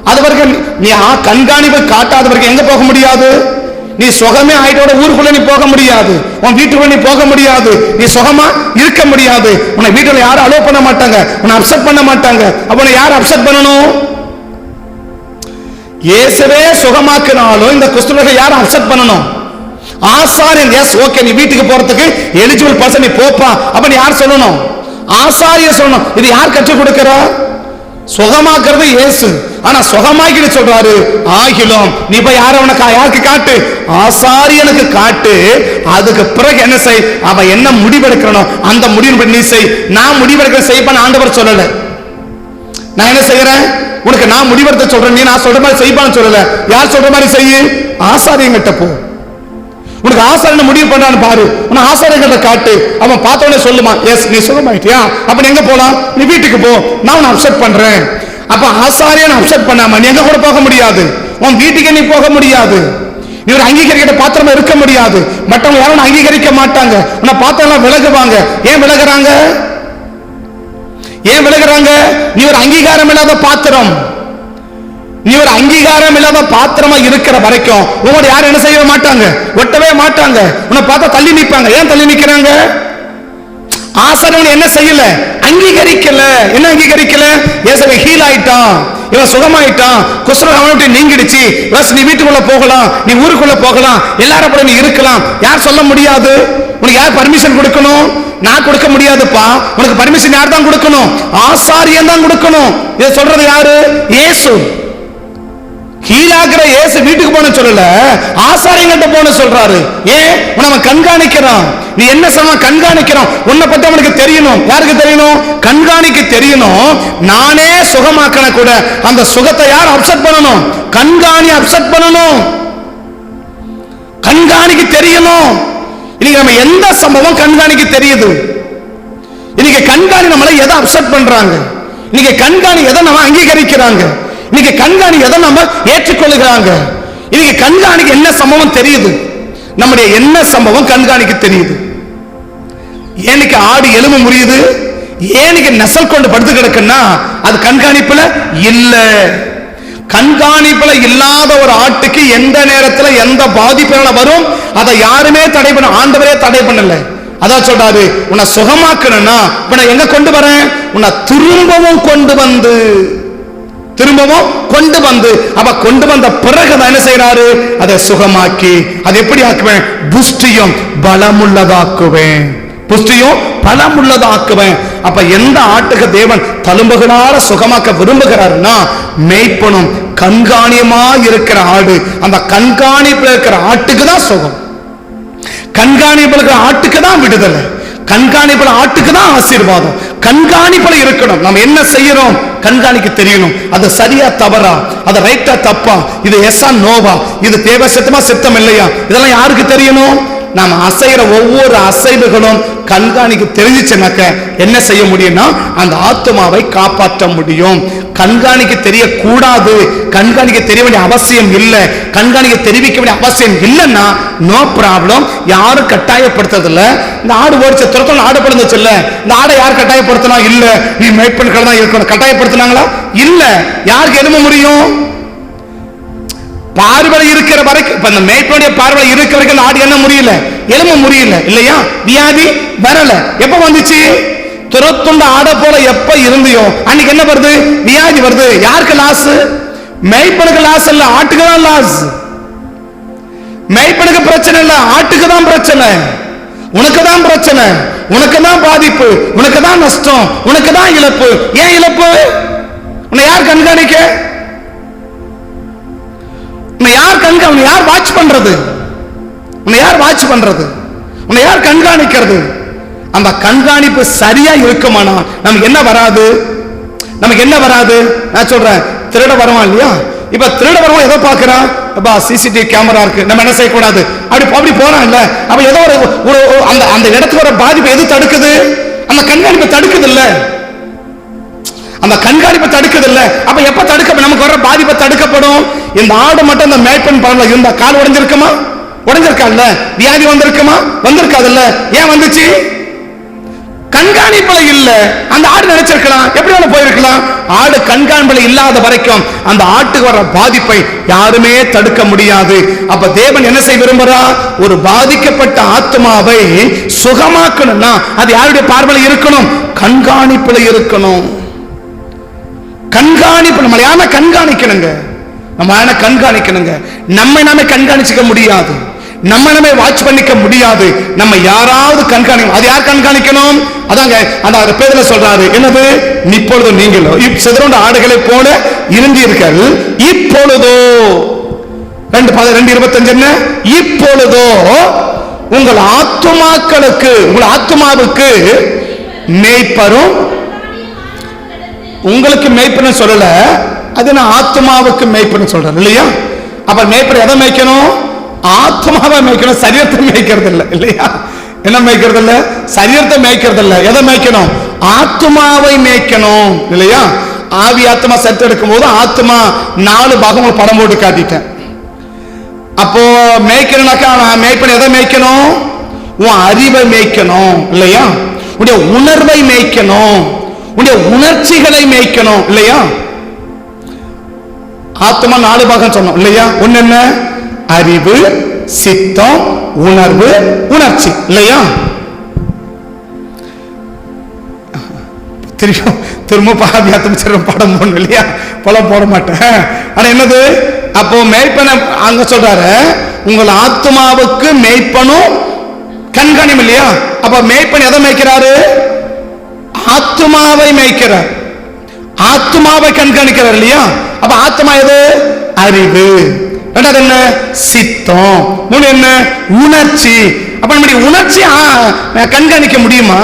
அது வரைக்கும் நீ கண்காணிப்பு காட்டாத வரைக்கும் எங்க போக முடியாது? நீ சுகமே ஆயிட்டோட ஊருக்குள்ள நீ போக முடியாது, உன் வீட்டுக்குள்ள நீ போக முடியாது, நீ சுகமா இருக்க முடியாது. உன்னை வீட்டுல யாரும் அலோவ் பண்ண மாட்டாங்க, உன்னை அப்செட் பண்ண மாட்டாங்க. அப்ப யார் அப்செட் பண்ணணும்? இயேசுவே சுகமாக்கினாலும் இந்த குஷ்டரோகத்தை யார் அப்செட் பண்ணணும்? ஆசாரியன். எஸ், ஓகே, நீ வீட்டுக்கு போறதுக்கு எலிஜிபிள் பர்சன், நீ போப்பா. அப்ப நீ யார் சொல்லணும்? ஆசாரியர் சொல்லணும். இது யார் கற்றுக் கொடுக்கிறா? சுகமாக்குறது இயேசு. ஆனா சுகமாக்கிட்டு சொல்றாரு, ஆகிலும் நீ போய் யாருக்கு காட்டு, ஆசாரியனுக்கு காட்டு. அதுக்கு பிறகு என்ன செய், அவன் என்ன முடிவெடுக்கணும் அந்த முடிவு நீ செய். நான் முடிவெடுக்கிற செய்யப்பான ஆண்டவர் சொல்லல. நான் என்ன செய்யறேன்? உனக்கு நான் முடிவெடுத்த சொல்றேன், நீ நான் சொல்ற மாதிரி செய்வான்னு சொல்லல. யார் சொல்ற மாதிரி செய்யு? ஆசாரியங்கிட்ட போ. உனக்கு ஆசாரியன் முடிவு பண்றான்னு பாரு, உன ஆசாரியங்கிட்ட காட்டு. அவன் பார்த்தோன்னே சொல்லுமா, எஸ் நீ சுகமாயிட்டியா, அப்ப நீ எங்க போலாம்? நீ வீட்டுக்கு போ, நான் உன்னை அப்செட் பண்றேன். அப்ப ஆசாரியன் அப்செட் பண்ணாம நீ எங்க கூட போக முடியாது, உன் வீட்டுக்கு நீ போக முடியாது. நீ ஒரு அங்கீகரிக்கிற பாத்திரமா இருக்க முடியாது. மற்றவங்க யாரும் அங்கீகரிக்க மாட்டாங்க, உன்னை பார்த்தவங்க விலகுவாங்க. ஏன் விலகுறாங்க? ஏன் விலகுறாங்க? நீ ஒரு அங்கீகாரம் இல்லாத பாத்திரம். நீ ஒரு அங்கீகாரம் இல்லாத பாத்திரமா இருக்கிற வரைக்கும் உங்களோட யாரும் என்ன செய்ய மாட்டாங்க, ஒட்டவே மாட்டாங்க. உன்னை பார்த்தா தள்ளி நிற்பாங்க. ஏன் தள்ளி நிற்கிறாங்க? ஆசாரியன் என்ன செய்யல? அங்கீகரிக்கல. என்ன அங்கீகரிக்கல? இயேசுவை ஹீல் ஆயிட்டான், இவன் சுகமாயிட்டான், குஷ்டம் அவனுக்கு நீங்கிடுச்சு, நீ வீட்டுக்குள்ள போகலாம், நீ ஊருக்குள்ள போகலாம், எல்லாரும் கூட நீ இருக்கலாம். யார் சொல்ல முடியாது? உனக்கு யார் பர்மிஷன் கொடுக்கணும்? நான் கொடுக்க முடியாதுப்பா. உனக்கு பர்மிஷன் யார் தான் கொடுக்கணும்? ஆசாரியன் தான் கொடுக்கணும். இதை சொல்றது யாரு? இயேசு. ஹீலாகிற இயேசு வீட்டுக்கு போன சொல்லல, ஆசாரியங்கிட்ட போன சொல்றாரு. ஏன்? அவன் கண்காணிக்கிறான். நீ என்ன சொல்ல கண்காணிக்கிறான். உன்னை பத்தி அவனுக்கு தெரியணும். யாருக்கு தெரியணும்? கண்காணிக்க தெரியணும். நானே சுகமாக்கன கூட அந்த சுகத்தை யார் அப்செட் பண்ணணும்? கண்காணி அப்செட் பண்ணணும். கண்காணிக்க தெரியணும். இன்னைக்கு நம்ம எந்த சம்பவம் கண்காணிக்க தெரியுது? இன்னைக்கு கண்காணி நம்மளை எதை அப்செட் பண்றாங்க? இன்னைக்கு கண்காணி எதை நம்ம அங்கீகரிக்கிறாங்க? இன்னைக்கு கண்காணி எதை நம்ம ஏற்றுக்கொள்ளுகிறாங்க? இன்னைக்கு கண்காணிக்கு என்ன சம்பவம் தெரியுது? நம்முடைய என்ன சம்பவம் கண்காணிக்கு தெரியுது? ஏனுக்கு ஆடு எலும்பு முறியுது, ஏனுக்கு நெசல் கொண்டு படுத்து கிடக்குன்னா அது கண்காணிப்புல இல்ல. கண்காணிப்புல இல்லாத ஒரு ஆட்டுக்கு எந்த நேரத்துல எந்த பாதிப்பு வரும் அதை யாருமே தடை பண்ண, ஆண்டவரே தடை பண்ணல. அதான் சொல்றாரு, உன்னை சுகமாக்கணும்னா இப்ப நான் எங்க கொண்டு வரேன்? உன்னை திரும்பவும் கொண்டு வந்து அவ கொண்டு வந்த பிறகு என்ன செய்யறாரு? அதை சுகமாக்கி அதை எப்படி ஆக்குவேன்? புஷ்டியும் பலமுள்ளதாக்குவேன். புஷ்டியும் பலமுள்ளதாக்குவேன். அப்ப எந்த ஆட்டுக்கு தேவன் தழும்புகளால சுகமாக்க விரும்புகிறாருன்னா, மேய்ப்பனும் கண்காணியமா இருக்கிற ஆடு, அந்த கண்காணிப்புல இருக்கிற ஆட்டுக்கு தான் சுகம். கண்காணிப்புல இருக்கிற ஆட்டுக்கு தான் விடுதலை. கண்காணிப்புல ஆட்டுக்கு தான் ஆசீர்வாதம். கண்காணிப்புல இருக்கணும். நம்ம என்ன செய்யறோம் கண்காணிக்க தெரியணும். அது சரியா தவறா, அது ரைட்டா தப்பா, இது எஸ்ஸா நோவா, இது தேவை சித்தமா சித்தம் இல்லையா, இதெல்லாம் யாருக்கு தெரியணும்? நாம் அசைகிற ஒவ்வொரு அசைவுகளும் கண்காணிக்க தெரிஞ்சிச்சுனாக்க என்ன செய்ய முடியும்னா அந்த ஆத்மாவை காப்பாற்ற முடியும். கண்காணிக்க தெரியக்கூடாது, கண்காணிக்க தெரிய வேண்டிய அவசியம் இல்லை, கண்காணிக்க தெரிவிக்க வேண்டிய அவசியம் இல்லைன்னா நோ ப்ராப்ளம். யாரும் கட்டாயப்படுத்துறது இல்லை. இந்த ஆடு ஓடிச்ச துரத்தம் ஆடு படுந்துச்சு இல்ல, இந்த ஆடை யார் கட்டாயப்படுத்தினா? இல்ல, நீ மேய்ப்பன்கள் தான் இருக்கணும். கட்டாயப்படுத்தினாங்களா? இல்ல. யாருக்கு எலும்ப முடியும்? பார்வை இருக்கிற வரைக்கும். இப்ப இந்த மேய்ப்பனுடைய பார்வை இருக்கிற வரைக்கும் ஆடு என்ன முடியல, எலும்ப முடியல இல்லையா? வியாதி வரல. எப்ப வந்துச்சு? துரத்துண்ட ஆட போல எப்ப இருந்தியோ அன்னைக்கு என்ன வருது? வியாதி வருது. யாருக்கு லாஸ்? மேய்ப்பனுக்கு லாஸ் இல்ல, ஆட்டுக்கு தான் லாஸ். மேய்ப்பனுக்கு பிரச்சனை இல்ல, ஆட்டுக்கு தான் பிரச்சனை. உனக்கு தான் பிரச்சனை, உனக்கு தான் பாதிப்பு, உனக்கு தான் நஷ்டம், உனக்கு தான் இழப்பு. ஏன் இழப்பு? உன்னை யார் கண்காணிக்க? உன்னை யார் கண்காணி? யார் வாட்ச் பண்றது? உன்னை யார் வாட்ச் பண்றது? உன்னை யார் கண்காணிக்கிறது? அந்த கண்காணிப்பு சரியா இருக்குமானா நமக்கு என்ன வராது? நமக்கு என்ன வராது? நான் சொல்றேன், திருட வருவான் இல்லையா? இப்ப திருட வருவான் எதை பாக்குறான்? சிசிடிவி கேமரா இருக்கு, நம்ம என்ன செய்யக்கூடாது, அப்படி போறான் இல்ல. அப்ப ஏதோ ஒரு அந்த இடத்துக்கு வர பாதிப்பு எது தடுக்குது? அந்த கண்காணிப்பு தடுக்குது இல்ல, அந்த கண்காணிப்பு தடுக்குது இல்ல. அப்ப எப்ப தடுக்க நமக்கு வர பாதிப்பை தடுக்கப்படும்? இந்த ஆடு மட்டும் இந்த மேய்ப்பன் பரவல இருந்தா கால் உடைஞ்சிருக்குமா? உடைஞ்சிருக்கால. வியாதி வந்திருக்குமா? வந்திருக்காதுல்ல. ஏன் வந்துச்சு? கண்காணிப்புல இல்ல. அந்த ஆடு நினைச்சிருக்கலாம், எப்படி வேணா போயிருக்கலாம். ஆடு கண்காணிப்புல இல்லாத வரைக்கும் அந்த ஆட்டுக்கு வர பாதிப்பை யாருமே தடுக்க முடியாது. அப்ப தேவன் என்ன செய்ய விரும்புறா? ஒரு பாதிக்கப்பட்ட ஆத்மாவை சுகமாக்கணும்னா அது யாருடைய பார்வையில் இருக்கணும்? கண்காணிப்புல இருக்கணும். கண்காணிப்பு. நம்ம யாரை கண்காணிக்கணுங்க? நம்ம யாரை கண்காணிக்கணுங்க? நம்ம நாம கண்காணிச்சுக்க முடியாது, நம்ம நாம வாட்ச் பண்ணிக்க முடியாது. நம்ம யாராவது கண்காணிக்கணும். அது யார் கண்காணிக்கணும்? அதாங்க அந்த பேதுல சொல்றாரு, என்னது? இப்பொழுது நீங்களோ சிதறுண்ட ஆடுகளை போல இருந்தீர்கள், இப்பொழுதோ 2:25 என்ன? இப்பொழுதோ உங்கள் ஆத்துமாக்களுக்கு, உங்கள் ஆத்துமாவுக்கு மேய்ப்பரும் உங்களுக்கு மேய்ப்பன் சொல்லல, அது நான் ஆத்மாவுக்கு மேய்ப்பன் சொல்றேன் இல்லையா? அப்ப மேய்ப்பன் எதை மேய்க்கணும்? ஆத்மாவை மேய்க்கணும், சரீரத்தை மேய்க்கிறது இல்லை இல்லையா? என்ன மேய்க்கிறது இல்ல? சரீரத்தை மேய்க்கிறது இல்ல. எதை மேய்க்கணும்? ஆத்மாவை மேய்க்கணும் இல்லையா? ஆவி ஆத்மா சத்து எடுக்கும் போது ஆத்மா 4 பாகம் படம் போட்டு காட்டிட்டேன். அப்போ மேய்க்கணும்னாக்கா மேய்ப்பன் எதை மேய்க்கணும்? உன் அறிவை மேய்க்கணும் இல்லையா? உடைய உணர்வை மேய்க்கணும், உடைய உணர்ச்சிகளை மேய்க்கணும் இல்லையா? ஆத்மா 4 பாகம் சொன்னோம் இல்லையா? ஒன்னு என்ன? அறிவு, சித்தம், உணர்வு, உணர்ச்சி இல்லையா? திரும்ப படம் போடணும் இல்லையா? படம் போட மாட்டேன். ஆனா என்னது? அப்போ மேய்ப்பன அங்க சொல்றாரு, உங்கள் ஆத்மாவுக்கு மேய்ப்பனும் கண்காணியும் இல்லையா? அப்ப மேய்ப்பன் எதை மேய்க்கிறாரு? ஆத்மாவை மேய்க்கிறார், ஆத்மாவை கண்காணிக்கிறார் இல்லையா? அப்ப ஆத்மா எது? அறிவு. ரெண்டாவது என்ன? சித்தம். 3 என்ன? உணர்ச்சி. அப்ப நம்முடைய உணர்ச்சி கண்காணிக்க முடியுமா?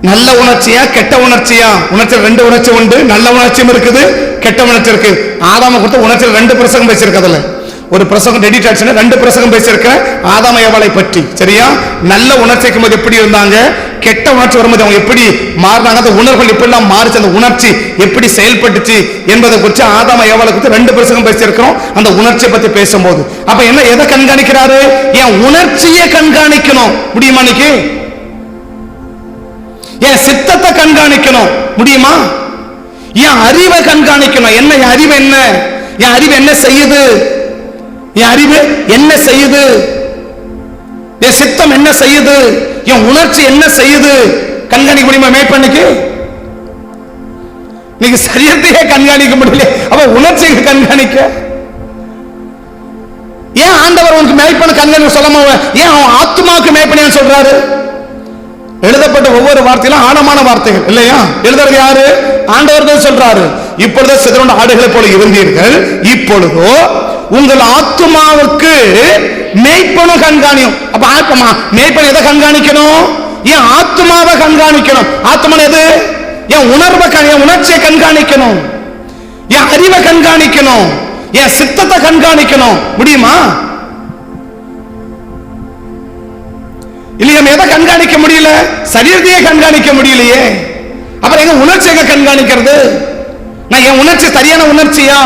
நல்ல உணர்ச்சியா கெட்ட உணர்ச்சியா? உணர்ச்சி 2 உணர்ச்சி உண்டு. நல்ல உணர்ச்சியும் இருக்குது, கெட்ட உணர்ச்சி இருக்கு. ஆதாம கொடுத்த உணர்ச்சியில் 2 பிரசங்கம் பேசியிருக்கிறதுல ஒரு பிரசங்கம் டெடிட் ஆச்சுன்னா 2 பிரசங்கம் பேசியிருக்கிறேன் ஆதாம ஏவாளை பற்றி. சரியா? நல்ல உணர்ச்சிக்கும் போது எப்படி இருந்தாங்க, கெட்ட உணர்ச்சி வரும்போது அவங்க எப்படி மாறினாங்க, அந்த உணர்வுகள் எப்படிலாம் மாறிச்சு, அந்த உணர்ச்சி எப்படி செயல்பட்டுச்சு என்பதை குறித்து ஆதாம ஏவாளை குறித்து 2 பிரசங்கம் பேசியிருக்கிறோம் அந்த உணர்ச்சியை பத்தி பேசும்போது. அப்ப என்ன, எதை கண்காணிக்கிறாரு? என் உணர்ச்சியை கண்காணிக்கணும் முடியுமா? இன்னைக்கு என் சித்தத்தை கண்காணிக்கணும் முடியுமா? என் அறிவை கண்காணிக்கணும். என்ன என் அறிவு? என்ன என் அறிவு என்ன செய்யுது? என் அறிவு என்ன செய்யுது? என் சித்தம் என்ன செய்யுது? என் உணர்ச்சி என்ன செய்யுது? கண்காணிக்க முடியுமா மேய்ப்பனுக்கு? நீங்க சரீரத்தையே கண்காணிக்க முடியல, அப்ப உணர்ச்சியை கண்காணிக்க ஏன் ஆண்டவர் உனக்கு மேய்ப்பனு கண்காணிக்க சொல்லாம ஏன் அவன் ஆத்மாவுக்கு மேய்ப்பனு சொல்றாரு? எழுதப்பட்ட ஒவ்வொரு வார்த்தையிலும் ஆழமான வார்த்தைகள் இல்லையா? எழுதுறது யாரு? ஆண்டவர் தான் சொல்றாரு. இப்பொழுது சிதறுண்ட ஆடுகளை போல இருந்தீர்கள், இப்பொழுதோ உங்கள் ஆத்மாவுக்கு மேய்ப்பனும் கண்காணியும். அப்ப ஆத்மா மேய்ப்பன் எதை கண்காணிக்கணும்? என் ஆத்மாவை கண்காணிக்கணும். ஆத்மா எது? என் உணர்வை, என் உணர்ச்சியை கண்காணிக்கணும், என் அறிவை கண்காணிக்கணும், என் சித்தத்தை கண்காணிக்கணும் முடியுமா? இல்லையா? எதை கண்காணிக்க முடியல? சரீரத்தையே கண்காணிக்க முடியலையே. அப்புறம் எங்க உணர்ச்சியை கண்காணிக்கிறது? நான் என் உணர்ச்சி சரியான உணர்ச்சியா?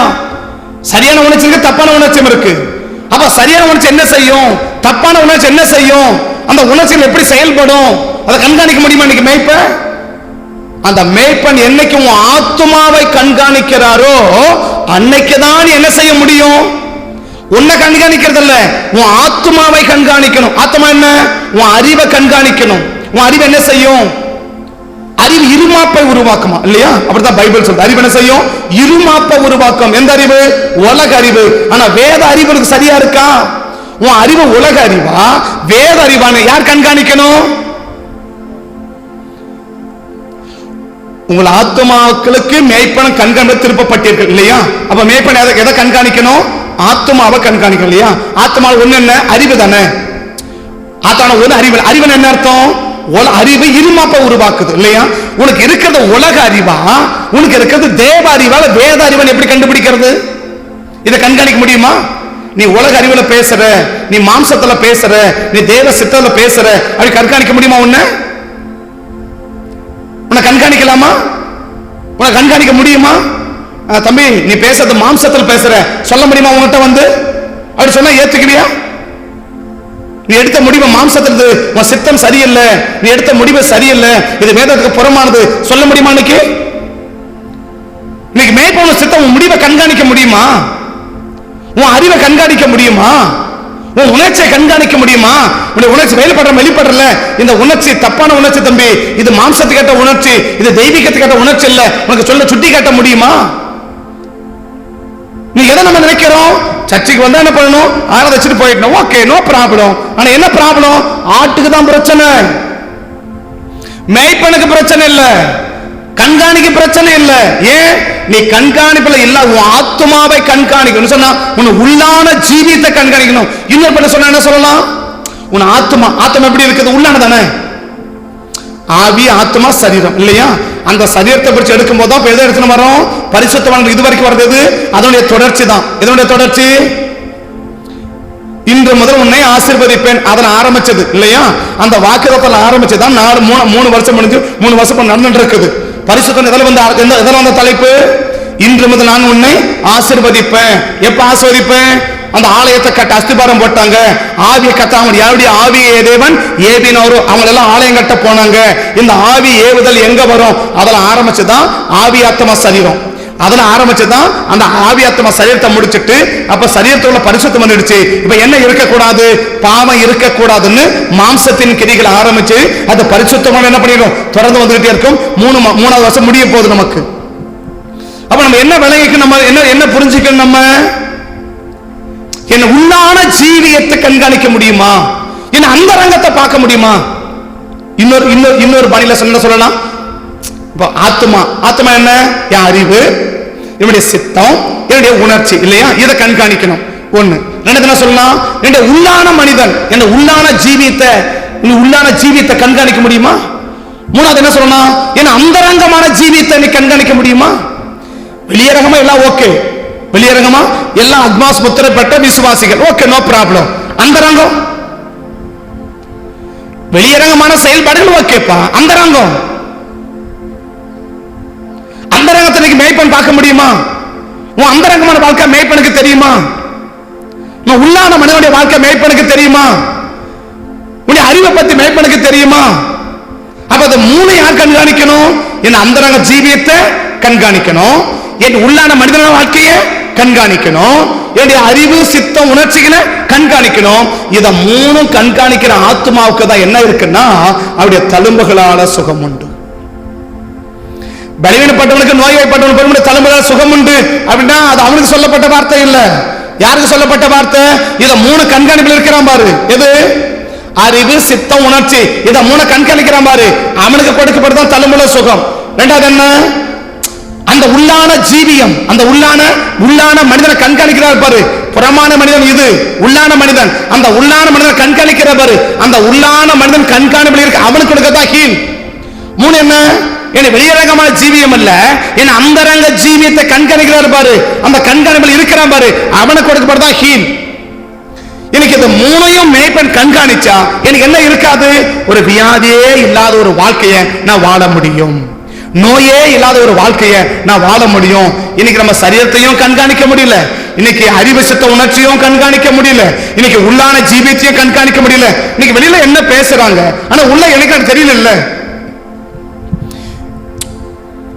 சரியான உணர்ச்சி இருக்கு, தப்பான உணர்ச்சியும் இருக்கு. அப்ப சரியான உணர்ச்சி என்ன செய்யும், தப்பான உணர்ச்சி என்ன செய்யும், அந்த உணர்ச்சிகள் எப்படி செயல்படும், அதை கண்காணிக்க முடியுமா இன்னைக்கு மேய்ப்பன்? அந்த மேய்ப்பன் என்னைக்கு உன் ஆத்மாவை கண்காணிக்கிறாரோ அன்னைக்குதான் என்ன செய்ய முடியும்? உன்னை கண்காணிக்கிறது இல்ல, உன் ஆத்மாவை கண்காணிக்கணும். ஆத்மா என்ன? உன் அறிவை கண்காணிக்கணும். உன் அறிவு என்ன செய்யும்? அறிவு இருமாப்பை உருவாக்குமா இல்லையா? அப்படிதான் பைபிள் சொல்றது. அறிவு என்ன செய்யும்? இருமாப்பை உருவாக்கும். எந்த அறிவு? உலக அறிவு. ஆனா வேத அறிவு சரியா இருக்கா? உன் அறிவு உலக அறிவா வேத அறிவான யார் கண்காணிக்கணும்? உங்கள் ஆத்மாக்களுக்கு மேய்ப்பன் கண்காணிக்க திருப்பப்பட்டீர்கள் இல்லையா? அப்ப மேய்ப்பன் எதை கண்காணிக்கணும்? ஆத்மாவை கண்காணிக்கணும் இல்லையா? ஆத்மா ஒண்ணு என்ன? அறிவு தானே. ஆத்மா ஒண்ணு அறிவு. அறிவு என்ன அர்த்தம்? அறிவு இருமாப்பை உருவாக்குது இல்லையா? உனக்கு இருக்கிறது உலக அறிவா, உனக்கு இருக்கிறது தேவ அறிவா, வேத அறிவன் எப்படி கண்டுபிடிக்கிறது? இதை கண்காணிக்க முடியுமா? நீ உலக அறிவுல பேசுற, நீ மாம்சத்துல பேசுற, நீ தேவ சித்தத்துல பேசுற, அப்படி கண்காணிக்க முடியுமா? உன்னை கண்காணிக்கலாமா? உன்னை கண்காணிக்க முடியுமா? தம்பி நீ பேசுறது மாம்சத்தில் பேசுற சொல்ல முடியுமா? உன்கிட்ட வந்து அப்படி சொன்னா ஏத்துக்கிறியா? நீ எடுத்த முடிவு மாம்சத்தில், உன் சித்தம் சரியில்லை, நீ எடுத்த முடிவு சரியில்லை, இது வேதத்துக்கு புறமானது சொல்ல முடியுமா? இன்னைக்கு மேய்ப்பவன் சித்தம் உன் முடிவை கண்காணிக்க முடியுமா? உன் அறிவை கண்காணிக்க முடியுமா? உன் உணர்ச்சியை கண்காணிக்க முடியுமா? உன்னுடைய உணர்ச்சி வெளிப்படல, இந்த உணர்ச்சி தப்பான உணர்ச்சி தம்பி, இது மாம்சத்துக்கு கேட்ட உணர்ச்சி, இது தெய்வீகத்துக்கு கேட்ட உணர்ச்சி இல்ல, உனக்கு சொல்ல சுட்டி காட்ட முடியுமா? நீ எதை நம்ம நினைக்கிறோம்? சர்ச்சைக்கு வந்தா என்ன பண்ணணும்? ஆராதிச்சுட்டு போயிடணும், ஓகே, நோ ப்ராப்ளம். ஆனா என்ன ப்ராப்ளம்? ஆட்டுக்கு தான் பிரச்சனை, மேய்ப்பனுக்கு பிரச்சனை இல்ல, கண்காணிக்க பிரச்சனை இல்ல. ஏன்? நீ கண்காணிப்புல இல்ல, உன் ஆத்மாவை கண்காணிக்கணும் சொன்னா உன் உள்ளான ஜீவியத்தை கண்காணிக்கணும். இன்னொரு பண்ண சொன்னா என்ன சொல்லலாம்? உன் ஆத்மா எப்படி இருக்குது? உள்ளான தானே. ஆவி, ஆத்மா, சரீரம் இல்லையா? அந்த சரீரத்தை பிடிச்சு எடுக்கும் போது தான் எதை எடுத்துன்னு வரோம்? பரிசுத்தவான்கள் இது வரைக்கும் வருது அதனுடைய தொடர்ச்சி தான். இதனுடைய தொடர்ச்சி இன்று முதல் உன்னை ஆசீர்வதிப்பேன் அதனை ஆரம்பிச்சது இல்லையா? அந்த வாக்குத்தத்தம் ஆரம்பிச்சதுதான் 3 வருஷம் முடிஞ்சு 3 வருஷம் நடந்துட்டு இருக்குது. பரிசுத்தம் எதில் வந்த தலைப்பு? இன்று முதல் நான் உன்னை ஆசீர்வதிப்பேன். எப்ப ஆசீர்வதிப்பேன்? அந்த ஆலயத்தை கட்ட அஸ்திபாரம் போட்டாங்க, ஆவியை கட்ட. அவங்க யாருடைய ஆவியை தேவன் ஏவினவரோ அவங்க எல்லாம் ஆலயம் கட்ட போனாங்க. இந்த ஆவி ஏவுதல் எங்க வரும்? அதில் ஆரம்பிச்சுதான் ஆவி, ஆத்மா, சரீரம். அதில் ஆரம்பிச்சுதான் அந்த ஆவி, ஆத்மா, சரீரத்தை முடிச்சுட்டு அப்ப சரீரத்தோட பரிசுத்தம் வந்துடுச்சு. இப்ப என்ன இருக்கக்கூடாது? பாவம் இருக்கக்கூடாதுன்னு மாம்சத்தின் கிரிகளை ஆரம்பிச்சு அது பரிசுத்தமான என்ன பண்ணிடும்? தொடர்ந்து வந்துகிட்டே இருக்கும். 3வது வருஷம் முடிய போகுது நமக்கு. அப்ப நம்ம என்ன விளங்கிக்கு? நம்ம என்ன புரிஞ்சுக்கணும்? நம்ம என்ன உள்ளான ஜீவியத்தை கண்காணிக்க முடியுமா? என்ன அந்த ரங்கத்தை பார்க்க முடியுமா? இன்னொரு பணியில சொல்லலாம். இப்போ ஆத்மா என்ன? என் அறிவு, என்னுடைய சித்தம், என்னுடைய உணர்ச்சி இல்லையா? இதை கண்காணிக்கணும். ஒண்ணு. ரெண்டாவது என்ன சொல்லலாம்? என்னுடைய உள்ளான மனிதன், என்னுடைய உள்ளான ஜீவியத்தை கண்காணிக்க முடியுமா? மூணாவது என்ன சொல்லலாம்? என்ன அந்தரங்கமான ஜீவியத்தை நீ கண்காணிக்க முடியுமா? வெளியரங்கமா எல்லாம் ஓகே, வெளியரங்கமா எல்லாம் அத்மாஸ் முத்திரப்பட்ட விசுவாசிகள் ஓகே, நோ ப்ராப்ளம். அந்தரங்கம் வெளியரங்கமான செயல்பாடுகள் ஓகேப்பா. அந்தரங்கம் அந்தரங்கத்தை மேய்ப்பன் பார்க்க முடியுமா? உன் அந்தரங்கமான வாழ்க்கை மேய்ப்பனுக்கு தெரியுமா? உன் உள்ளான மனிதனுடைய வாழ்க்கை மேய்ப்பனுக்கு தெரியுமா? உன்னுடைய அறிவை பத்தி மேய்ப்பனுக்கு தெரியுமா? அப்ப அது 3 யார் கண்காணிக்கணும்? என் அந்தரங்க ஜீவியத்தை கண்காணிக்கணும், என் உள்ளான மனிதன வாழ்க்கையை கண்காணிக்கணும், என்னுடைய அறிவு, சித்தம், உணர்ச்சிகளை கண்காணிக்கணும். இத 3 கண்காணிக்கிற ஆத்மாவுக்கு தான் என்ன இருக்குன்னா அவருடைய தழும்புகளால சுகம் உண்டு. பலவீனப்பட்டவனுக்கு, நோய்வாய்ப்பட்டவனுக்கு தழும்புகளால் சுகம் உண்டு அப்படின்னா அது அவனுக்கு சொல்லப்பட்ட வார்த்தை இல்ல. யாருக்கு சொல்லப்பட்ட வார்த்தை? இத 3 கண்காணிப்பில் இருக்கிறான் பாரு. எது? அறிவு, சித்தம், உணர்ச்சி. இத 3 கண்காணிக்கிறான் பாரு. அவனுக்கு கொடுக்கப்படுதான் தழும்புல சுகம். ரெண்டாவது என்ன? அந்த உள்ளான ஜீவியம், அந்த உள்ளான மனிதனை கண்காணிக்கிறார் பாரு. புறமான மனிதன் இது, உள்ளான மனிதன். அந்த உள்ளான மனிதன் கண்காணிக்கிற பாரு. அந்த உள்ளான மனிதன் கண்காணிப்பில் இருக்க அவனுக்கு கொடுக்கதான் ஹீல். 3 என்ன? என்ன வெளியரங்கமான ஜீவியம் அல்ல, என்ன அந்தரங்க ஜீவியத்தை கண்காணிக்கிறார் பாரு. அந்த கண்காணிப்பில் இருக்கிறான் பாரு, அவனுக்கு கொடுக்கப்படுதா ஹீல். எனக்கு இந்த 3ஐயும் மேய்ப்பன் கண்காணிச்சா எனக்கு என்ன இருக்காது? ஒரு வியாதியே இல்லாத ஒரு வாழ்க்கையை நான் வாழ முடியும், நோயே இல்லாத ஒரு வாழ்க்கையை நான் வாழ முடியும். இன்னைக்கு நம்ம சரீரத்தையும் கண்காணிக்க முடியல, இன்னைக்கு அறிவு, சித்த, உணர்ச்சியும் கண்காணிக்க முடியல, இன்னைக்கு உள்ளான ஜீவியத்தையும் கண்காணிக்க முடியல. இன்னைக்கு வெளியில என்ன பேசுறாங்க, ஆனா உள்ள எனக்கு தெரியல.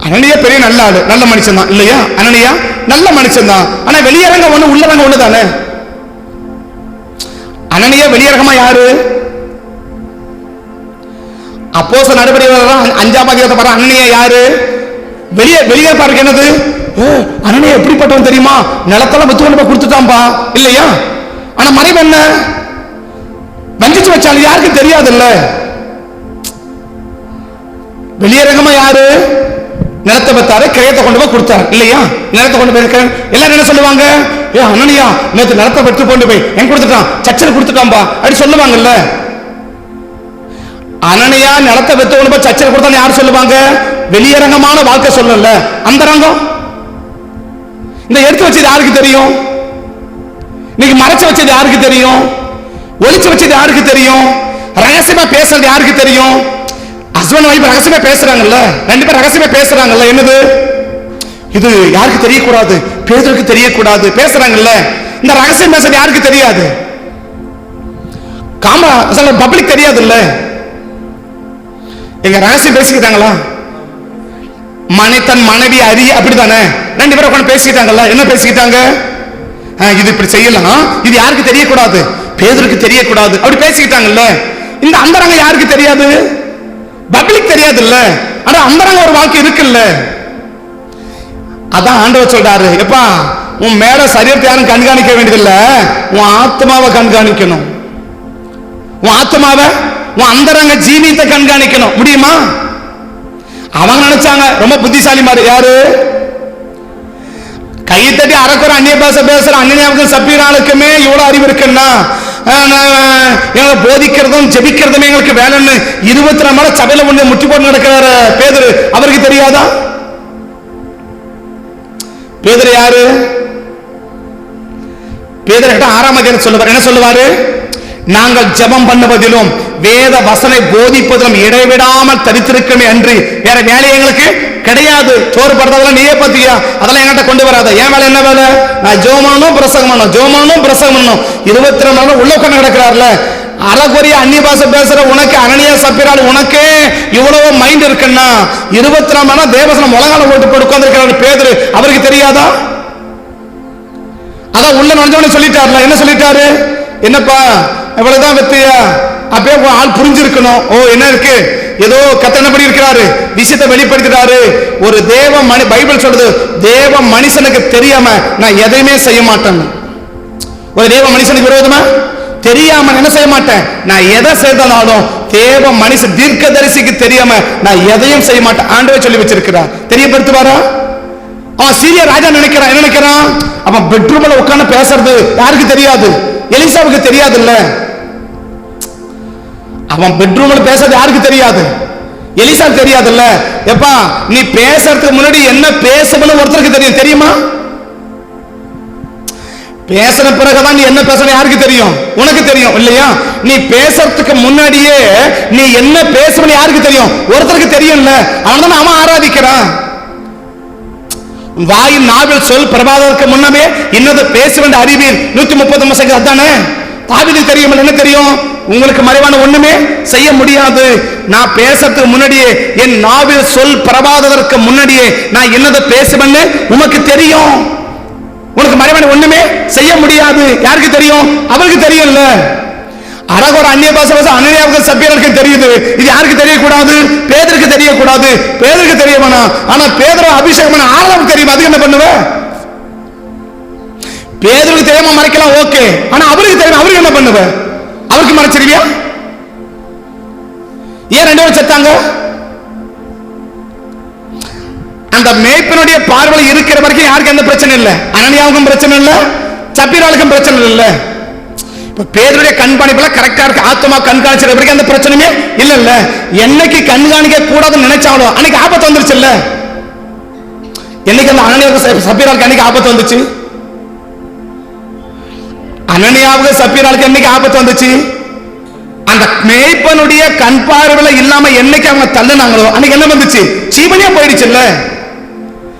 அனனியா பெரிய நல்ல ஆளு, நல்ல மனுஷன் தான் இல்லையா? அனனியா நல்ல மனுஷன் தான், ஆனா வெளியரங்க ஒண்ணு, உள்ளரங்க ஒண்ணு தானே. அனனியா வெளியரங்கமா யாரு? அப்போஸ்தலர் நடவடிக்கைகள் 5ஆம் அதிகாரத்தை பாரு. அனனியா யாரு? வெளியே பாருங்க. என்னது? அனனியா எப்படிப்பட்டவன் தெரியுமா? நிலத்தெல்லாம் வித்து கொண்டு போய் கொடுத்துட்டான்பா இல்லையா? ஆனா மறைவு என்ன? வஞ்சிச்சு வச்சாலும் யாருக்கு தெரியாது இல்ல. வெளியரங்கமா யாரு? நிலத்தை பத்தாரு, கிரயத்தை கொண்டு போய் கொடுத்தாரு இல்லையா? நிலத்தை கொண்டு போய் எல்லாரும் என்ன சொல்லுவாங்க? அனனியா நேற்று நிலத்தை எடுத்து கொண்டு போய் எங்க கொடுத்துட்டான், சர்ச்சில் கொடுத்துட்டான்பா அப்படி சொல்லுவாங்கல்ல. அனனியா நிலத்தை வித்து கொண்டு போய் சர்ச்சில் கொடுத்தான்னு யார் சொல்லுவாங்க? வெளியரங்கமான வாழ்க்கை சொல்லல, அந்தரங்கம். இந்த எடுத்து வச்சது யாருக்கு தெரியும்? இன்னைக்கு மறைச்சு வச்சது யாருக்கு தெரியும்? ஒளிச்சு வச்சது யாருக்கு தெரியும்? ரகசியமா பேசுறது யாருக்கு தெரியும்? ஹஸ்பண்ட் வைஃப் ரகசியமா பேசுறாங்கல்ல, 2 பேர் ரகசியமா பேசுறாங்கல்ல. என்னது இது? யாருக்கு தெரியக்கூடாது, பேதருக்கு தெரியக்கூடாது பேசுறாங்கல்ல. இந்த ரகசியம் பேசுறது யாருக்கு தெரியாது? பப்ளிக் தெரியாது இல்ல. எங்க ரகசியம் பேசிக்கிட்டாங்களா? தன் மனைவி அறிய அப்படித்தானே 2 பேரும் உட்கார்ந்து பேசிக்கிட்டாங்கல்ல. என்ன பேசிக்கிட்டாங்க? இது இப்படி செய்யலாம், இது யாருக்கு தெரியக்கூடாது, பேதருக்கு தெரியக்கூடாது அப்படி பேசிக்கிட்டாங்கல்ல. இந்த அந்தரங்க யாருக்கு தெரியாது? பப்ளிக் தெரியாது இல்ல. ஆனா அந்தரங்க ஒரு வாழ்க்கை இருக்குல்ல. அதான் ஆண்டவர் சொல்றாரு, எப்பா உன் மேல சரீரத்தை யாரும் கண்காணிக்க வேண்டியதில்ல, உன் ஆத்மாவை கண்காணிக்கணும். உன் ஆத்மாவை, உன் அந்தரங்க ஜீவியத்தை கண்காணிக்கணும். முடியுமா? அவங்க நினைச்சாங்க ரொம்ப புத்திசாலி மாதிரி. யாரு? கையை தட்டி அரைக்குற அந்நிய பாஷை பேசுற அனனியாவுக்கும் சப்பீராளுக்குமே இவ்வளவு அறிவு இருக்குன்னா எங்களை போதிக்கிறதும் ஜெபிக்கிறதுமே எங்களுக்கு வேலைன்னு 24 மணி சபையில ஒண்ணு முட்டி போட்டு நடக்கிறார பேதுரு, அவருக்கு தெரியாதா? பேதுரு யாரு? பேதுரு 6ஆம் அதிகாரம் சொல்லுவார், என்ன சொல்லுவாரு? நாங்கள் ஜெபம் பண்ணுவதிலும் வேத வசனை போதிப்பதிலும் இடைவிடாமல் தரித்திருக்கமே அன்றி வேற வேலை எங்களுக்கு கிடையாது. சோறு படுறதெல்லாம் நீயே பாத்தியா, அதெல்லாம் என்கிட்ட கொண்டு வராத. என் வேலை என்ன வேலை? நான் ஜோமானும் பிரசங்கம் பண்ணணும், ஜோமானும் பிரசங்கம் பண்ணணும். 22 மணி நேரம் உள்ள உட்கார்ந்து கிடக்கிறார்ல. அறகுறைய அந்நிய பாஷை பேசுற உனக்கு, அனனியா சப்பீரால் உனக்கே இவ்வளவு மைண்ட் இருக்குன்னா 24 மணி நேரம் தேவசனம் உலகால போட்டு உட்கார்ந்து இருக்கிறார் பேதுரு, அவருக்கு தெரியாதா? அதான் உள்ள நுழைஞ்சவனே சொல்லிட்டார்ல. என்ன சொல்லிட்டாரு? என்னப்பா இவ்வளவுதான் வெத்தியா? அப்பே ஆள் புரிஞ்சிருக்கணும். ஓ என்ன இருக்கு, ஏதோ கத்தனபடி இருக்கிறாரு, விஷயத்தை வெளிப்படுத்திட்டாரு. ஒரு தேவ மனி, பைபிள் சொல்றது தேவ மனுஷனுக்கு தெரியாம நான் எதையுமே செய்ய மாட்டேன். ஒரு தேவ மனுஷனுக்கு விரோதமா தெரியாம என்ன செய்ய மாட்டேன். நான் எதை செய்தாலும் தேவ மனுஷன் தீர்க்கதரிசிக்கு தெரியாம நான் எதையும் செய்ய மாட்டேன். ஆண்டவே சொல்லி வச்சிருக்கிறார். தெரியப்படுத்துவாரா? அவன் சீரிய ராஜா நினைக்கிறான். என்ன நினைக்கிறான்? அவன் பெட்ரூம்ல உட்கார்ந்து பேசுறது யாருக்கு தெரியாது? எலிசாவுக்கு தெரியாது இல்ல. அவன் பெட்ரூம்ல பேசுறது யாருக்கு தெரியாது? எலிசாவுக்கு தெரியாது இல்ல. எப்பா நீ பேசுறதுக்கு முன்னாடி என்ன பேசணும்னு ஒருத்தருக்கு தெரியும், தெரியுமா? பேசின பிறகுதான் நீ என்ன பேசணும் யாருக்கு தெரியும்? உனக்கு தெரியும் இல்லையா? நீ பேசுறதுக்கு முன்னாடியே நீ என்ன பேசணும் யாருக்கு தெரியும்? ஒருத்தருக்கு தெரியும்ல. அவன் தான் அவன் ஆராதிக்கிறான். வாயின் நாவில் சொல் பிரபாதத்துக்கு முன்னமே இன்னது பேச வேண்டிய அறிவீர் 130 வருஷம் அதானே. தாவீதுக்கு தெரியும். என்ன தெரியும்? உங்களுக்கு மறைவான ஒண்ணுமே செய்ய முடியாது. நான் பேசறதுக்கு முன்னாடியே என் நாவில் சொல் பிரபாதத்திற்கு முன்னாடியே நான் என்னது பேசுவேன்னு உனக்கு தெரியும். உனக்கு மறைவான ஒண்ணுமே செய்ய முடியாது. யாருக்கு தெரியும்? அவருக்கு தெரியும்ல. அரகோர அந்நிய பாஷை அனனியாவுக்கு சப்பீராளுக்கு தெரியுது. இது யாருக்கு தெரியக்கூடாது? பேதுருக்கு தெரியக்கூடாது. பேதுருக்கு தெரிய வேணாம். ஆனா பேதுரு அபிஷேகம் ஆறாவுக்கு தெரியும். அதுக்கு என்ன பண்ணுவ? பேதுருக்கு தெரியாம மறைக்கலாம், ஓகே. ஆனா அவருக்கு தெரியும். அவருக்கு என்ன பண்ணுவ? அவருக்கு மறைச்சிருவியா? ஏன் 2 பேரும் செத்தாங்க? அந்த மேய்ப்பனுடைய பார்வையில் இருக்கிற வரைக்கும் யாருக்கு எந்த பிரச்சனை இல்லை. அனனியாவுக்கும் பிரச்சனை இல்லை, சப்பீராளுக்கும் பிரச்சனை இல்லை. பேருடைய கண்காணிப்புல கரெக்டா இருக்கு. ஆத்மா கண்காணிச்ச வரைக்கும் அந்த பிரச்சனையே இல்ல இல்ல. என்னைக்கு கண்காணிக்க கூடாதுன்னு நினைச்சாலும் அன்னைக்கு ஆபத்து வந்துருச்சு இல்ல. என்னைக்கு அந்த அனனியாவுக்கு சப்பீராளுக்கு அன்னைக்கு ஆபத்து வந்துச்சு? அனனியாவுக்கு சப்பீராளுக்கு என்னைக்கு ஆபத்து வந்துச்சு? அந்த மேய்ப்பனுடைய கண் பார்வையில இல்லாம என்னைக்கு அவங்க தள்ளுனாங்களோ அன்னைக்கு என்ன வந்துச்சு? ஜீவனே போயிடுச்சு இல்ல.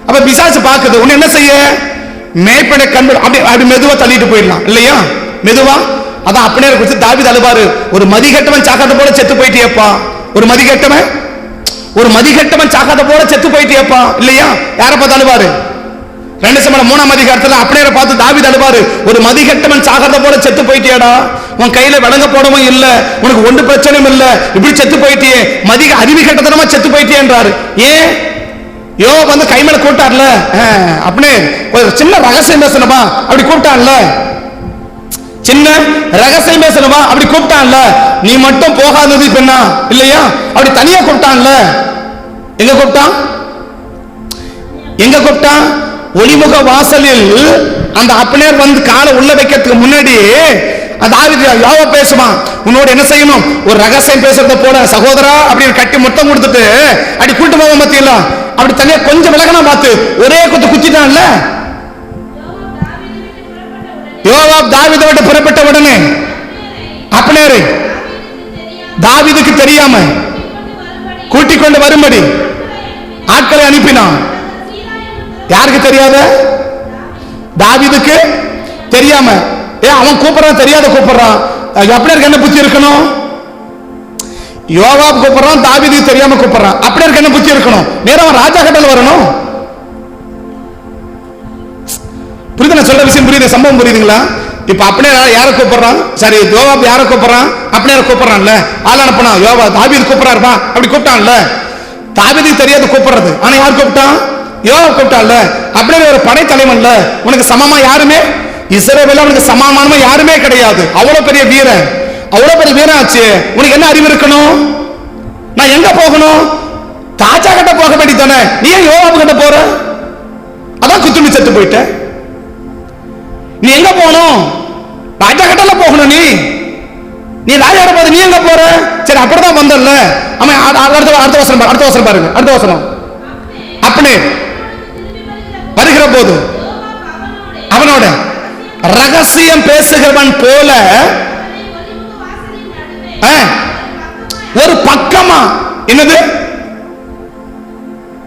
அப்ப பிசாசு பாக்குது, உன்னை என்ன செய்ய? மேய்ப்பனை கண் அப்படி மெதுவா தள்ளிட்டு போயிடலாம் இல்லையா? மெதுவா. அதான் அப்படியே குறித்து தாவீது அழுவாரு, ஒரு மதிகெட்டவன் சாக்காத போல செத்து போயிட்டியப்பா. ஒரு மதிகெட்டவன் சாக்காத போல செத்து போயிட்டியப்பா இல்லையா? யாரை பார்த்து அழுவாரு? 2 சாமுவேல் 3ஆம் அதிகாரத்துல அப்படியே பார்த்து தாவீது அழுவாரு, ஒரு மதிகெட்டவன் சாக்காத போல செத்து போயிட்டியடா. உன் கையில விளங்க போடவும் இல்ல, உனக்கு ஒன்று பிரச்சனையும் இல்ல, இப்படி செத்து போயிட்டியே, மதிக அறிவு கெட்டத்தனமா செத்து போயிட்டியன்றாரு. ஏன்? யோ வந்து கை மேல கூட்டார்ல, அப்படியே ஒரு சின்ன ரகசியம் பேசணுமா அப்படி கூப்பிட்டான்ல. சின்ன ரகசியம் பேசணுமா அப்படி கூப்பிட்டான்ல. நீ மட்டும் போகாதது பெண்ணா இல்லையா? அப்படி தனியா கூப்பிட்டான்ல. எங்க கூப்பிட்டான்? ஒளிமுக வாசலில் அந்த அப்பனேர் வந்து காலை உள்ள வைக்கிறதுக்கு முன்னாடி தாவீது யோவா பேசுவான், உன்னோட என்ன செய்யணும்? ஒரு ரகசியம் பேசுறத போல சகோதரா அப்படின்னு கட்டி முத்தம் கொடுத்துட்டு அப்படி கூட்டு போக மத்தியில அப்படி தனியா கொஞ்சம் விலகனா பார்த்து ஒரே குத்திட்டான்ல. யோவாப் தாவீதை விட்டு புறப்பட்ட உடனே அப்னேரை தாவீதுக்கு தெரியாம கூட்டிக் கொண்டு வரும்படி ஆட்களை அனுப்பினான். யாருக்கு தெரியாத? தாவீதுக்கு தெரியாம. அவன் கூப்பிடுறான், தெரியாத கூப்பிடுறான். அப்னேருக்கு என்ன புத்தி இருக்கணும்? யோவாப் கூப்பிடுறான், தாவீதுக்கு தெரியாம கூப்பிடுறான். அப்னேருக்கு என்ன புத்தி இருக்கணும்? நேரம் ராஜா கட்டல வரணும். புரியுது? நான் சொல்ற விஷயம் புரியுது? சம்பவம் புரியுதுங்களா? இப்ப அப்படியே யாரை கூப்பிடுறான்? சரி, யோவாப் யாரை கூப்பிடுறான்? அப்படியே கூப்பிடுறான்ல. ஆள் அனுப்பினா யோவா தாவீது கூப்பிடுறாருப்பா அப்படி கூப்பிட்டான்ல. தாவீதுக்கு தெரியாது கூப்பிடுறது, ஆனா யார் கூப்பிட்டான்? யோவாப் கூப்பிட்டான்ல. அப்படியே ஒரு படைத்தலைவன்ல, உனக்கு சமமா யாருமே இஸ்ரவேல்ல உனக்கு சமானமா யாருமே கிடையாது. அவ்வளவு பெரிய வீரன், அவ்வளவு பெரிய வீரன் ஆச்சு. உனக்கு என்ன அறிவு இருக்கணும்? நான் எங்க போகணும்? தாஜா கிட்ட போக வேண்டியதானே, நீ ஏன் யோவாப் கிட்ட போற? அதான் குத்துண்டு செத்து போயிட்ட. நீ எங்க போகணும்? ராஜா கிட்ட போகணும். நீ ராஜா கிட்ட போது நீ எங்க போற? சரி அப்படிதான் வந்தல்ல. அவன் அடுத்த வசனம் பாருங்க. அடுத்த வசனம். அப்பனே வருகிற போது அவனோட ரகசியம் பேசுகிறவன் போல ஒரு பக்கமா என்னது,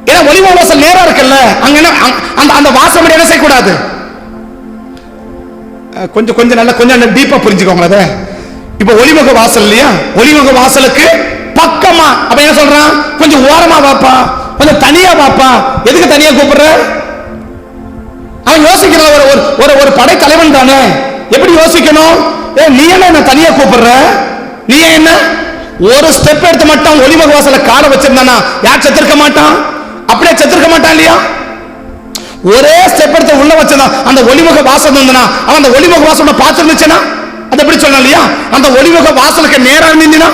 ஏன்னா ஒலிவ வாசல் நேரா இருக்குல்ல, அங்க அந்த வாசம் என்ன செய்யக்கூடாது? கொஞ்சம் நல்லா கொஞ்சம் டீப்பா புரிஞ்சுக்கோங்க. அத இப்ப ஒலிமுக வாசல் இல்லையா, ஒலிமுக வாசலுக்கு பக்கமா அப்ப என்ன சொல்றான்? கொஞ்சம் ஓரமா வாப்பா, கொஞ்சம் தனியா வாப்பா. எதுக்கு தனியா கூப்பிடுற? அவன் யோசிக்கிறான், ஒரு படை தலைவன் தானே, எப்படி யோசிக்கணும்? நீ என்ன தனியா கூப்பிடுற? நீ என்ன ஒரு ஸ்டெப் எடுத்து மட்டும் ஒலிமுக வாசல கால வச்சிருந்தானா யார் செத்திருக்க மாட்டான்? அப்படியே செத்திருக்க மாட்டான் இல்லையா? ஒரே ஸ்டெப் எடுத்து உள்ள வச்சதான் அந்த ஒலிமுக வாசல் இருந்தானா, அவன் அந்த ஒலிமுக வாசல பார்த்து இருந்துச்சுன்னா அது எப்படி சொன்னா இல்லையா? அந்த ஒலிமுக வாசலுக்கு நேரா நின்னா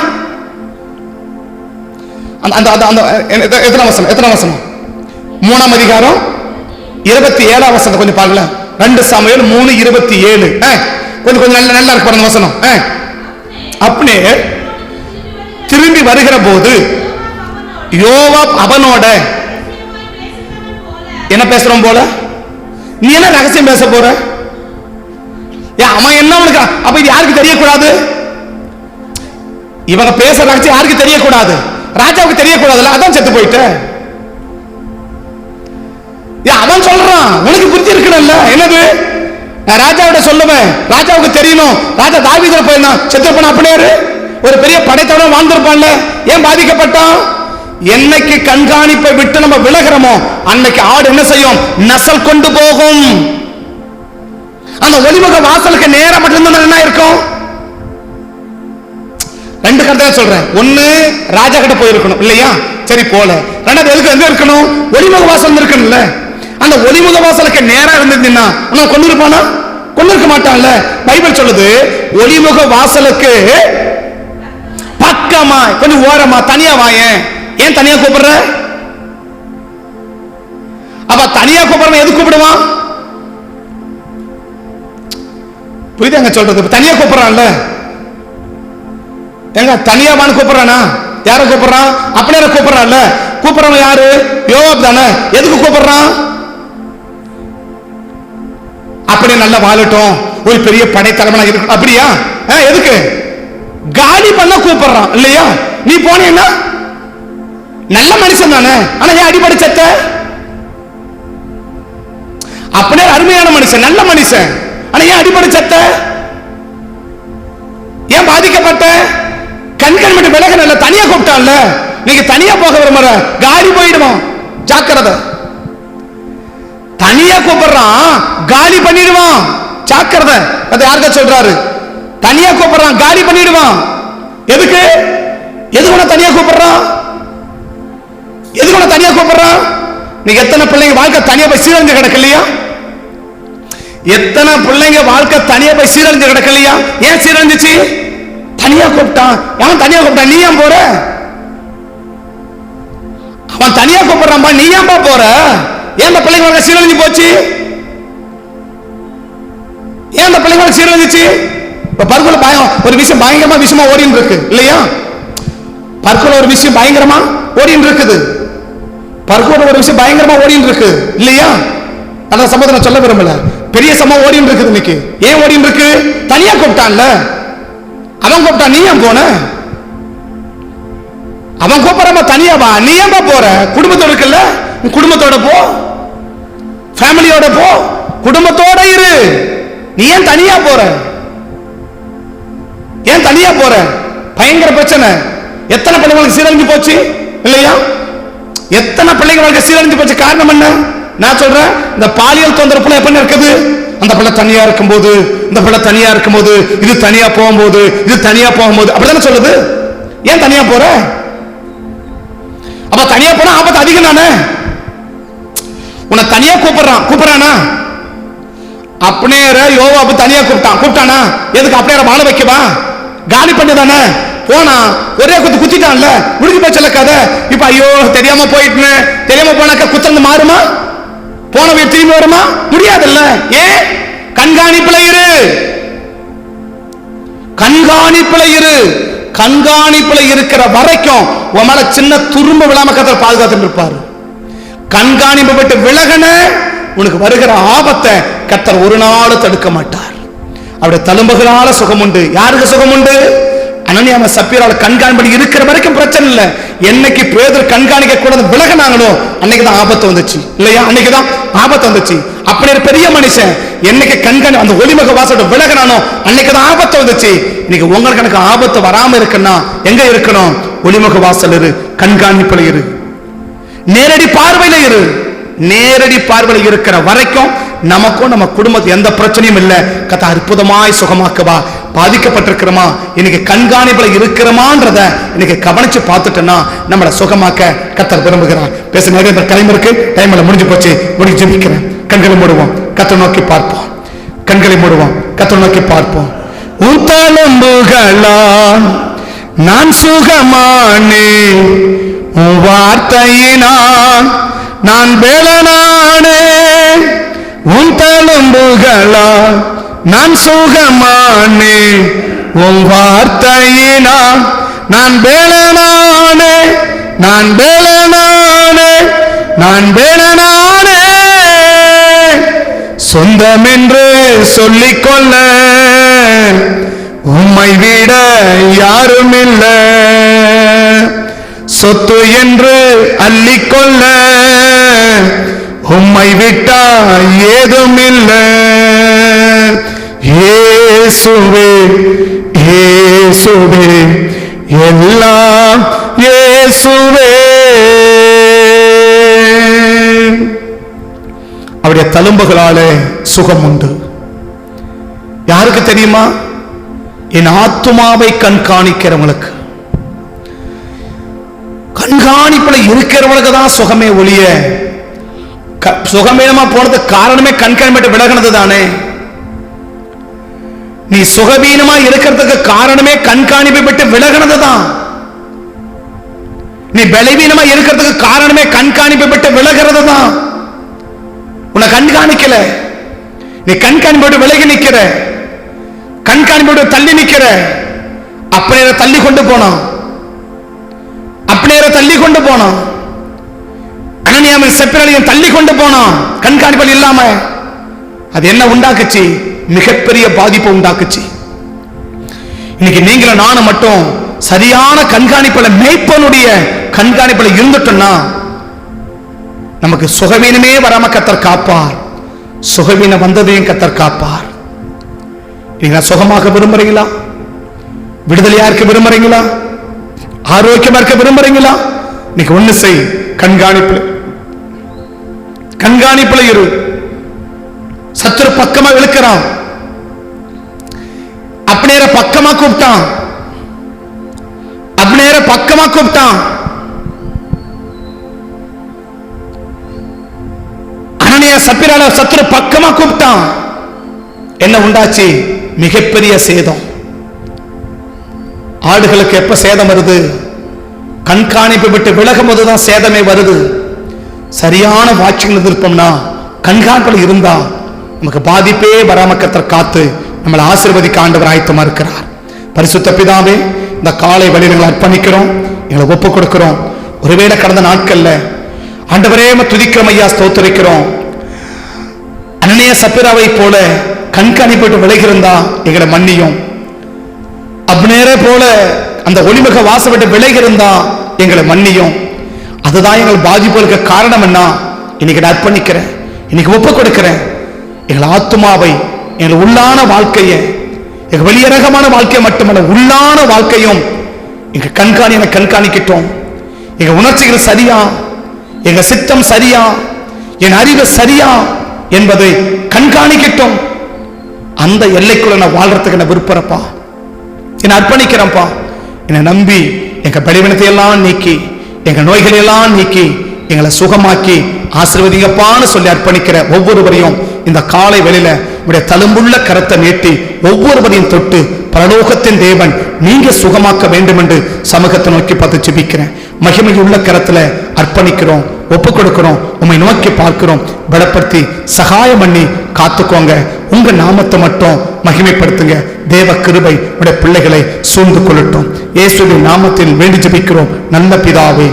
எத்தனை வசனம்? 3ஆம் அதிகாரம் 27ஆம் வசனம் கொஞ்சம் பாருங்க. 2 சாமுவேல் 3:27. கொஞ்சம் நல்லா இருக்கு பாருங்க வசனம். அப்பனே திரும்பி வருகிற போது யோவாப் அவனோட என்ன பேசுறோம் போல? நீ என்ன ரகசியம் பேச போற? அவன் என்ன உனக்கு? அப்ப இது யாருக்கு தெரியக்கூடாது? இவங்க பேச ரகசியம் யாருக்கு தெரியக்கூடாது? ராஜாவுக்கு தெரியக்கூடாதுல்ல, அதான் செத்து போயிட்ட. அவன் சொல்றான், உனக்கு புரிஞ்சு இருக்கணும்ல. என்னது? ராஜாவோட சொல்லுவேன், ராஜாவுக்கு தெரியணும். ராஜா தாவீதுல போயிருந்தான், செத்து போன. அப்படியே ஒரு பெரிய படைத்தவன் வாழ்ந்திருப்பான்ல, ஏன் பாதிக்கப்பட்டான்? என்னைக்கு கண்காணிப்பை விட்டு நம்ம விலகிறோமோ அன்னைக்கு ஆடு என்ன செய்யும்? நசல் கொண்டு போகும். அந்த ஒலிமுக வாசலுக்கு நேரம் மட்டும்தான் என்ன இருக்கும்? 2 கருத்தை சொல்றேன். ஒண்ணு ராஜா கிட்ட போயிருக்கணும் இல்லையா? சரி போல. 2வது எதுக்கு எங்க இருக்கணும்? ஒலிமுக வாசல் இருக்கணும்ல. அந்த ஒலிமுக வாசலுக்கு நேரா இருந்திருந்தா அவன் கொண்டு இருப்பானா? கொண்டு இருக்க மாட்டான்ல. பைபிள் சொல்லுது ஒலிமுக வாசலுக்கு பக்கமா கொஞ்சம் ஓரமா தனியா வாயேன். ஏன் தனியா கூப்பிடுற? அப்ப தனியா கூப்பிடுறவன் எது கூப்பிடுவான்? புரியுதாங்க சொல்றது? தனியா கூப்பிடுறான்ல, எங்க தனியாவான்னு கூப்பிடுறானா? யார கூப்பிடுறான்? அப்படியே கூப்பிடுறான்ல. கூப்பிடுறவன் யாரு? யோவாப் தானே. எதுக்கு கூப்பிடுறான்? அப்படியே நல்லா வாழட்டும், ஒரு பெரிய படைத்தலைவனா இருக்கு. அப்படியா? எதுக்கு? காலி பண்ண கூப்பிடுறான் இல்லையா? நீ போனீங்கன்னா நல்ல மனுஷன் தானே, ஆனா ஏன் அடிப்படை செத்த? அப்படியே அருமையான மனுஷன், நல்ல மனுஷன், ஆனா ஏன் அடிப்படை செத்த? ஏன் பாதிக்கப்பட்ட? கண்கள் மட்டும் விலக நல்ல தனியா கூப்பிட்டான்ல. நீங்க தனியா போக விரும்புற, காலி போயிடுவான். ஜாக்கிரதை. தனியா கூப்பிடுறான், காலி பண்ணிடுவான். ஜாக்கிரதை. அது யாருக்க சொல்றாரு? தனியா கூப்பிடுறான், காலி பண்ணிடுவான். எதுக்கு? எதுக்கு தனியா கூப்பிடுறான்? எதுக்கு தனியா கூப்பிடுறான்? நீங்க எத்தனை பிள்ளைங்க வாழ்க்கை தனியா போய் சீரழிஞ்சு கிடக்கலையா? எத்தனை பிள்ளைங்க வாழ்க்கை தனியா போய் சீரழிஞ்சு கிடக்கலையா? ஏன் சீரழிஞ்சிச்சு? தனியா கூப்பிட்டான். அவன் தனியா கூப்பிட்டான், நீ ஏன் போற? அவன் தனியா கூப்பிடுறான்பா, நீ ஏன்பா போற? ஏன் அந்த பிள்ளைங்க வாழ்க்கை சீரழிஞ்சு போச்சு? ஏன் அந்த பிள்ளைங்க வாழ்க்கை சீரழிஞ்சிச்சு? இப்ப பர்குல ஒரு விஷயம் பயங்கரமா விஷயமா ஓடின்னு இருக்கு இல்லையா? பர்குல ஒரு விஷயம் பயங்கரமா ஓடின்னு இருக்குது. பர்குல ஒரு விஷயம் பயங்கரமா ஓடின்னு இருக்கு இல்லையா? அந்த சம்பவத்தை நான் சொல்ல விரும்பல. பெரிய சம்பவம் ஓடின்னு இருக்குது இன்னைக்கு. ஏன் ஓடின்னு இருக்கு? தனியா கூப்பிட்டான்ல. அவன் கூப்பிட்டான், நீ ஏன் போன? அவன் கூப்பிடாம தனியா வா, நீ ஏன் போற? குடும்பத்தோட இருக்குல்ல, குடும்பத்தோட போ, ஃபேமிலியோட போ, குடும்பத்தோட இரு. நீ ஏன் தனியா போற? ஏன் தனியா போற? பயங்கர பிரச்சனை. எத்தனை பிள்ளைங்களுக்கு சீரழிஞ்சு போச்சு இல்லையா? எத்தனை பிள்ளைங்களுக்கு சீரழிஞ்சு போச்சு. காரணம் என்ன? நான் சொல்றேன், இந்த பாலியல் தொந்தரப்புல எப்படி இருக்குது? அந்த பிள்ளை தனியா இருக்கும்போது, இந்த பிள்ளை தனியா இருக்கும்போது, இது தனியா போகும்போது, இது தனியா போகும்போது, அப்படிதானே சொல்லுது. ஏன் தனியா போற? அப்ப தனியா போனா ஆபத்து அதிகம் தானே. உன்னை தனியா கூப்பிடுறானா? அப்படியே யோவாபு தனியா கூப்பிட்டானா? எதுக்கு அப்படியே வாழ வைக்கவா? காலி பண்ணி தானே போனா. ஒரே குத்திட்டான்ல, முடிஞ்சு போச்சல கதை. இப்ப ஐயோ தெரியாம போயிட்டு, தெரியாம போனாக்க குத்துறது மாறுமா? போன வீடு திரும்பி வருமா? முடியாதுல்ல. ஏன்? கண்காணிப்புல இரு, கண்காணிப்புல இரு. கண்காணிப்புல இருக்கிற வரைக்கும் உன் மேல சின்ன துரும்ப விழாம கர்த்தர் பாதுகாத்து இருப்பாரு. கண்காணிப்பு விட்டு விலகன உனக்கு வருகிற ஆபத்தை கர்த்தர் ஒரு நாள் தடுக்க மாட்டார். அவருடைய தழும்புகளால சுகம் உண்டு. யாருக்கு சுகம் உண்டு? அனனியா சப்பீரால கண்காணிப்பு இருக்கிற வரைக்கும் பிரச்சனை இல்லை. என்னைக்கு பேதுரு கண்காணிக்க கூட விலகினாங்களோ அன்னைக்குதான் ஆபத்து வந்துச்சு இல்லையா? அன்னைக்குதான் ஆபத்து வந்துச்சு. அப்படி ஒரு பெரிய மனுஷன் என்னைக்கு கண்காணி அந்த ஒளிமுக வாசலோட விலகினானோ அன்னைக்குதான் ஆபத்து வந்துச்சு. இன்னைக்கு உங்களுக்கு எனக்கு ஆபத்து வராம இருக்குன்னா எங்க இருக்கணும்? ஒளிமுக வாசல் இரு, கண்காணிப்புல இரு, நேரடி பார்வையில இரு. நேரடி பார்வையில் இருக்கிற வரைக்கும் நமக்கும் நம்ம குடும்பத்துக்கு எந்த பிரச்சனையும் இல்லை. கர்த்தர் அற்புதமாய் சுகமாக்குவா. பாதிக்கப்பட்டிருக்கிறோமா, இன்னைக்கு கண்காணிப்புல இருக்கிறோமான்றத இன்னைக்கு கவனிச்சு பார்த்துட்டோம்னா நம்மளை சுகமாக்க கர்த்தர் விரும்புகிறார். பேச நிறைய டைம் இருக்கு, டைம்ல முடிஞ்சு போச்சு. முடிஞ்சு ஜெபிக்கிறேன். கண்களை மூடுவோம், கர்த்தரை நோக்கி பார்ப்போம். கண்களை மூடுவோம், கர்த்தரை நோக்கி பார்ப்போம். உத்தலும்புகளால் நான் சுகமானேன், உன் வார்த்தையினால் நான் பெலனானேன். உன் தழும்புகளால் நான் சுகமானேன், உன் வார்த்தையினால் நான் பெலனானேன். நான் பெலனானேன், நான் பெலனானேன். சொந்தம் என்று சொல்லிக்கொள்ள உம்மை விட யாரும் இல்லை. சொத்து என்று அள்ளிக்கொள்ள உம்மை விட்டா ஏதும் இல்லை. இயேசுவே இயேசுவே எல்லாம் இயேசுவே. அவருடைய தழும்புகளாலே சுகம் உண்டு. யாருக்கு தெரியுமா? என் ஆத்துமாவை கண்காணிக்கிறவங்களுக்கு, கண்காணிப்புல இருக்கிறவங்களுக்கு தான் சுகமே ஒழிய சுகமேனமா போனதுக்கு காரணமே கண்காணிப்பு விலகினது தானே. நீ சுகவீனமா இருக்கிறதுக்கு காரணமே கண்காணிப்பை விட்டு விலகினது தான். நீ பலவீனமா இருக்கிறதுக்கு காரணமே கண்காணிப்பை விட்டு விலகிறது தான். உன்னை கண்காணிக்கல, நீ கண்காணிப்போடு விலகி நிக்கிற, கண்காணிப்போடு தள்ளி நிக்கிற. அப்படியே தள்ளி கொண்டு போனான், அப்படியே தள்ளி கொண்டு போனான். அனனியாவின் செப்பிராலையும் தள்ளி கொண்டு போனான் கண்காணிப்பல் இல்லாம. அது என்ன உண்டாக்குச்சு? மிகப்பெரிய பாதிப்பு உண்டாக்குச்சு. இன்னைக்கு நீங்களும் நானும் மட்டும் சரியான கண்காணிப்புல, மேய்ப்பனுடைய கண்காணிப்புல இருந்துட்டோம்னா நமக்கு சுகவீனமே வராம கர்த்தர் காப்பார். சுகவீனம் வந்ததையும் கர்த்தர் காப்பார். நீங்க சுகமாக விரும்புறீங்களா? விடுதலையா இருக்க விரும்புறீங்களா? ஆரோக்கியமா இருக்க விரும்புறீங்களா? இன்னைக்கு ஒண்ணு செய், கண்காணிப்புல கண்காணிப்புல இரு. சத்துரு பக்கமா இழுக்கிறான், அப்னேர பக்கமா கூப்பிட்டான், அப்னேர பக்கமா கூப்பிட்டான். அனனியா சப்பிரால சத்துரு பக்கமா கூப்பிட்டான். என்ன உண்டாச்சு? மிகப்பெரிய சேதம். ஆடுகளுக்கு எப்ப சேதம் வருது? கண்காணிப்பு விட்டு விலகும் போதுதான் சேதமே வருது. சரியான வாட்சிங் இருப்போம்னா, கண்காணிப்பில் இருந்தா நமக்கு பாதிப்பே வராம கர்த்தர் காத்து நம்மளை ஆசீர்வதிக்க ஆண்டவர் ஆயத்தமா இருக்கிறார். பரிசுத்த பிதாவே, இந்த காலை வழிகளை அர்ப்பணிக்கிறோம், எங்களை ஒப்பு கொடுக்கிறோம். ஒருவேளை கடந்த நாட்கள்ல ஆண்டவரே துதிக்கிறோம் ஐயா, ஸ்தோத்திரிக்கிறோம். அனனியா சப்பிராவை போல கண்காணிப்பட்டு விலகிருந்தா எங்களை மன்னியும். அப்னேரை போல அந்த ஒளிமுக வாசல் விட்டு விலகிருந்தா எங்களை மன்னியும். அதுதான் எங்கள் பாதிப்புகளுக்கு காரணம். என்ன இன்னைக்கு நான் அர்ப்பணிக்கிறேன், இன்னைக்கு ஒப்பு கொடுக்கிறேன். எங்கள் ஆத்துமாவை, எங்கள் உள்ளான வாழ்க்கையை, எங்க வெளியரகமான வாழ்க்கையை மட்டுமல்ல, உள்ளான வாழ்க்கையும் எங்க கண்காணிக்கிட்டோம். எங்க உணர்ச்சிகள் சரியா, எங்க சித்தம் சரியா, என் அறிவு சரியா என்பதை கண்காணிக்கிட்டோம். அந்த எல்லைக்குள்ள நான் வாழ்றதுக்கு நான் விருப்பறப்பா, என்னை அர்ப்பணிக்கிறேன்ப்பா. என்னை நம்பி எங்க பலவீனத்தை எல்லாம் நீக்கி, எங்க நோய்களை எல்லாம் நீக்கி, எங்களை சுகமாக்கி ஆசீர்வதிங்கப்பான்னு சொல்லி அர்ப்பணிக்கிற ஒவ்வொருவரையும் இந்த காலை வேளையில உடைய தழும்புள்ள கரத்தை நீட்டி ஒவ்வொருவரையும் தொட்டு பரலோகத்தின் தேவன் நீங்க சுகமாக்க வேண்டும் என்று சமூகத்தை நோக்கி பார்த்து ஜெபிக்கிறேன். மகிமையுள்ள கரத்துல அர்ப்பணிக்கிறோம், ஒப்பு கொடுக்கிறோம், உம்மை நோக்கி பார்க்கிறோம். பலப்படுத்தி சகாயம் பண்ணி காத்துக்கோங்க. உங்க நாமத்தை மட்டும் மகிமைப்படுத்துங்க. தேவ கிருபை உடைய பிள்ளைகளை சூழ்ந்து கொள்ளட்டும். இயேசுவின் நாமத்தில் வேண்டி ஜெபிக்கிறோம் நல்ல பிதாவே,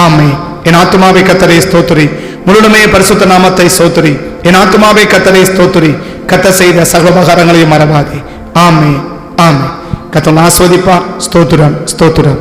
ஆமென். என் ஆத்துமாவை கர்த்தரை ஸ்தோத்திரி, முழுமே பரிசுத்த நாமத்தை ஸ்தோத்திரி. என் ஆத்துமாவை கர்த்தரை ஸ்தோத்திரி, கர்த்தர் செய்த சகோபகாரங்களையும் மறவாதே. ஆமென், ஆமென். கர்த்தர் ஆசீர்வதிப்பார். ஸ்தோத்திரம், ஸ்தோத்திரம்.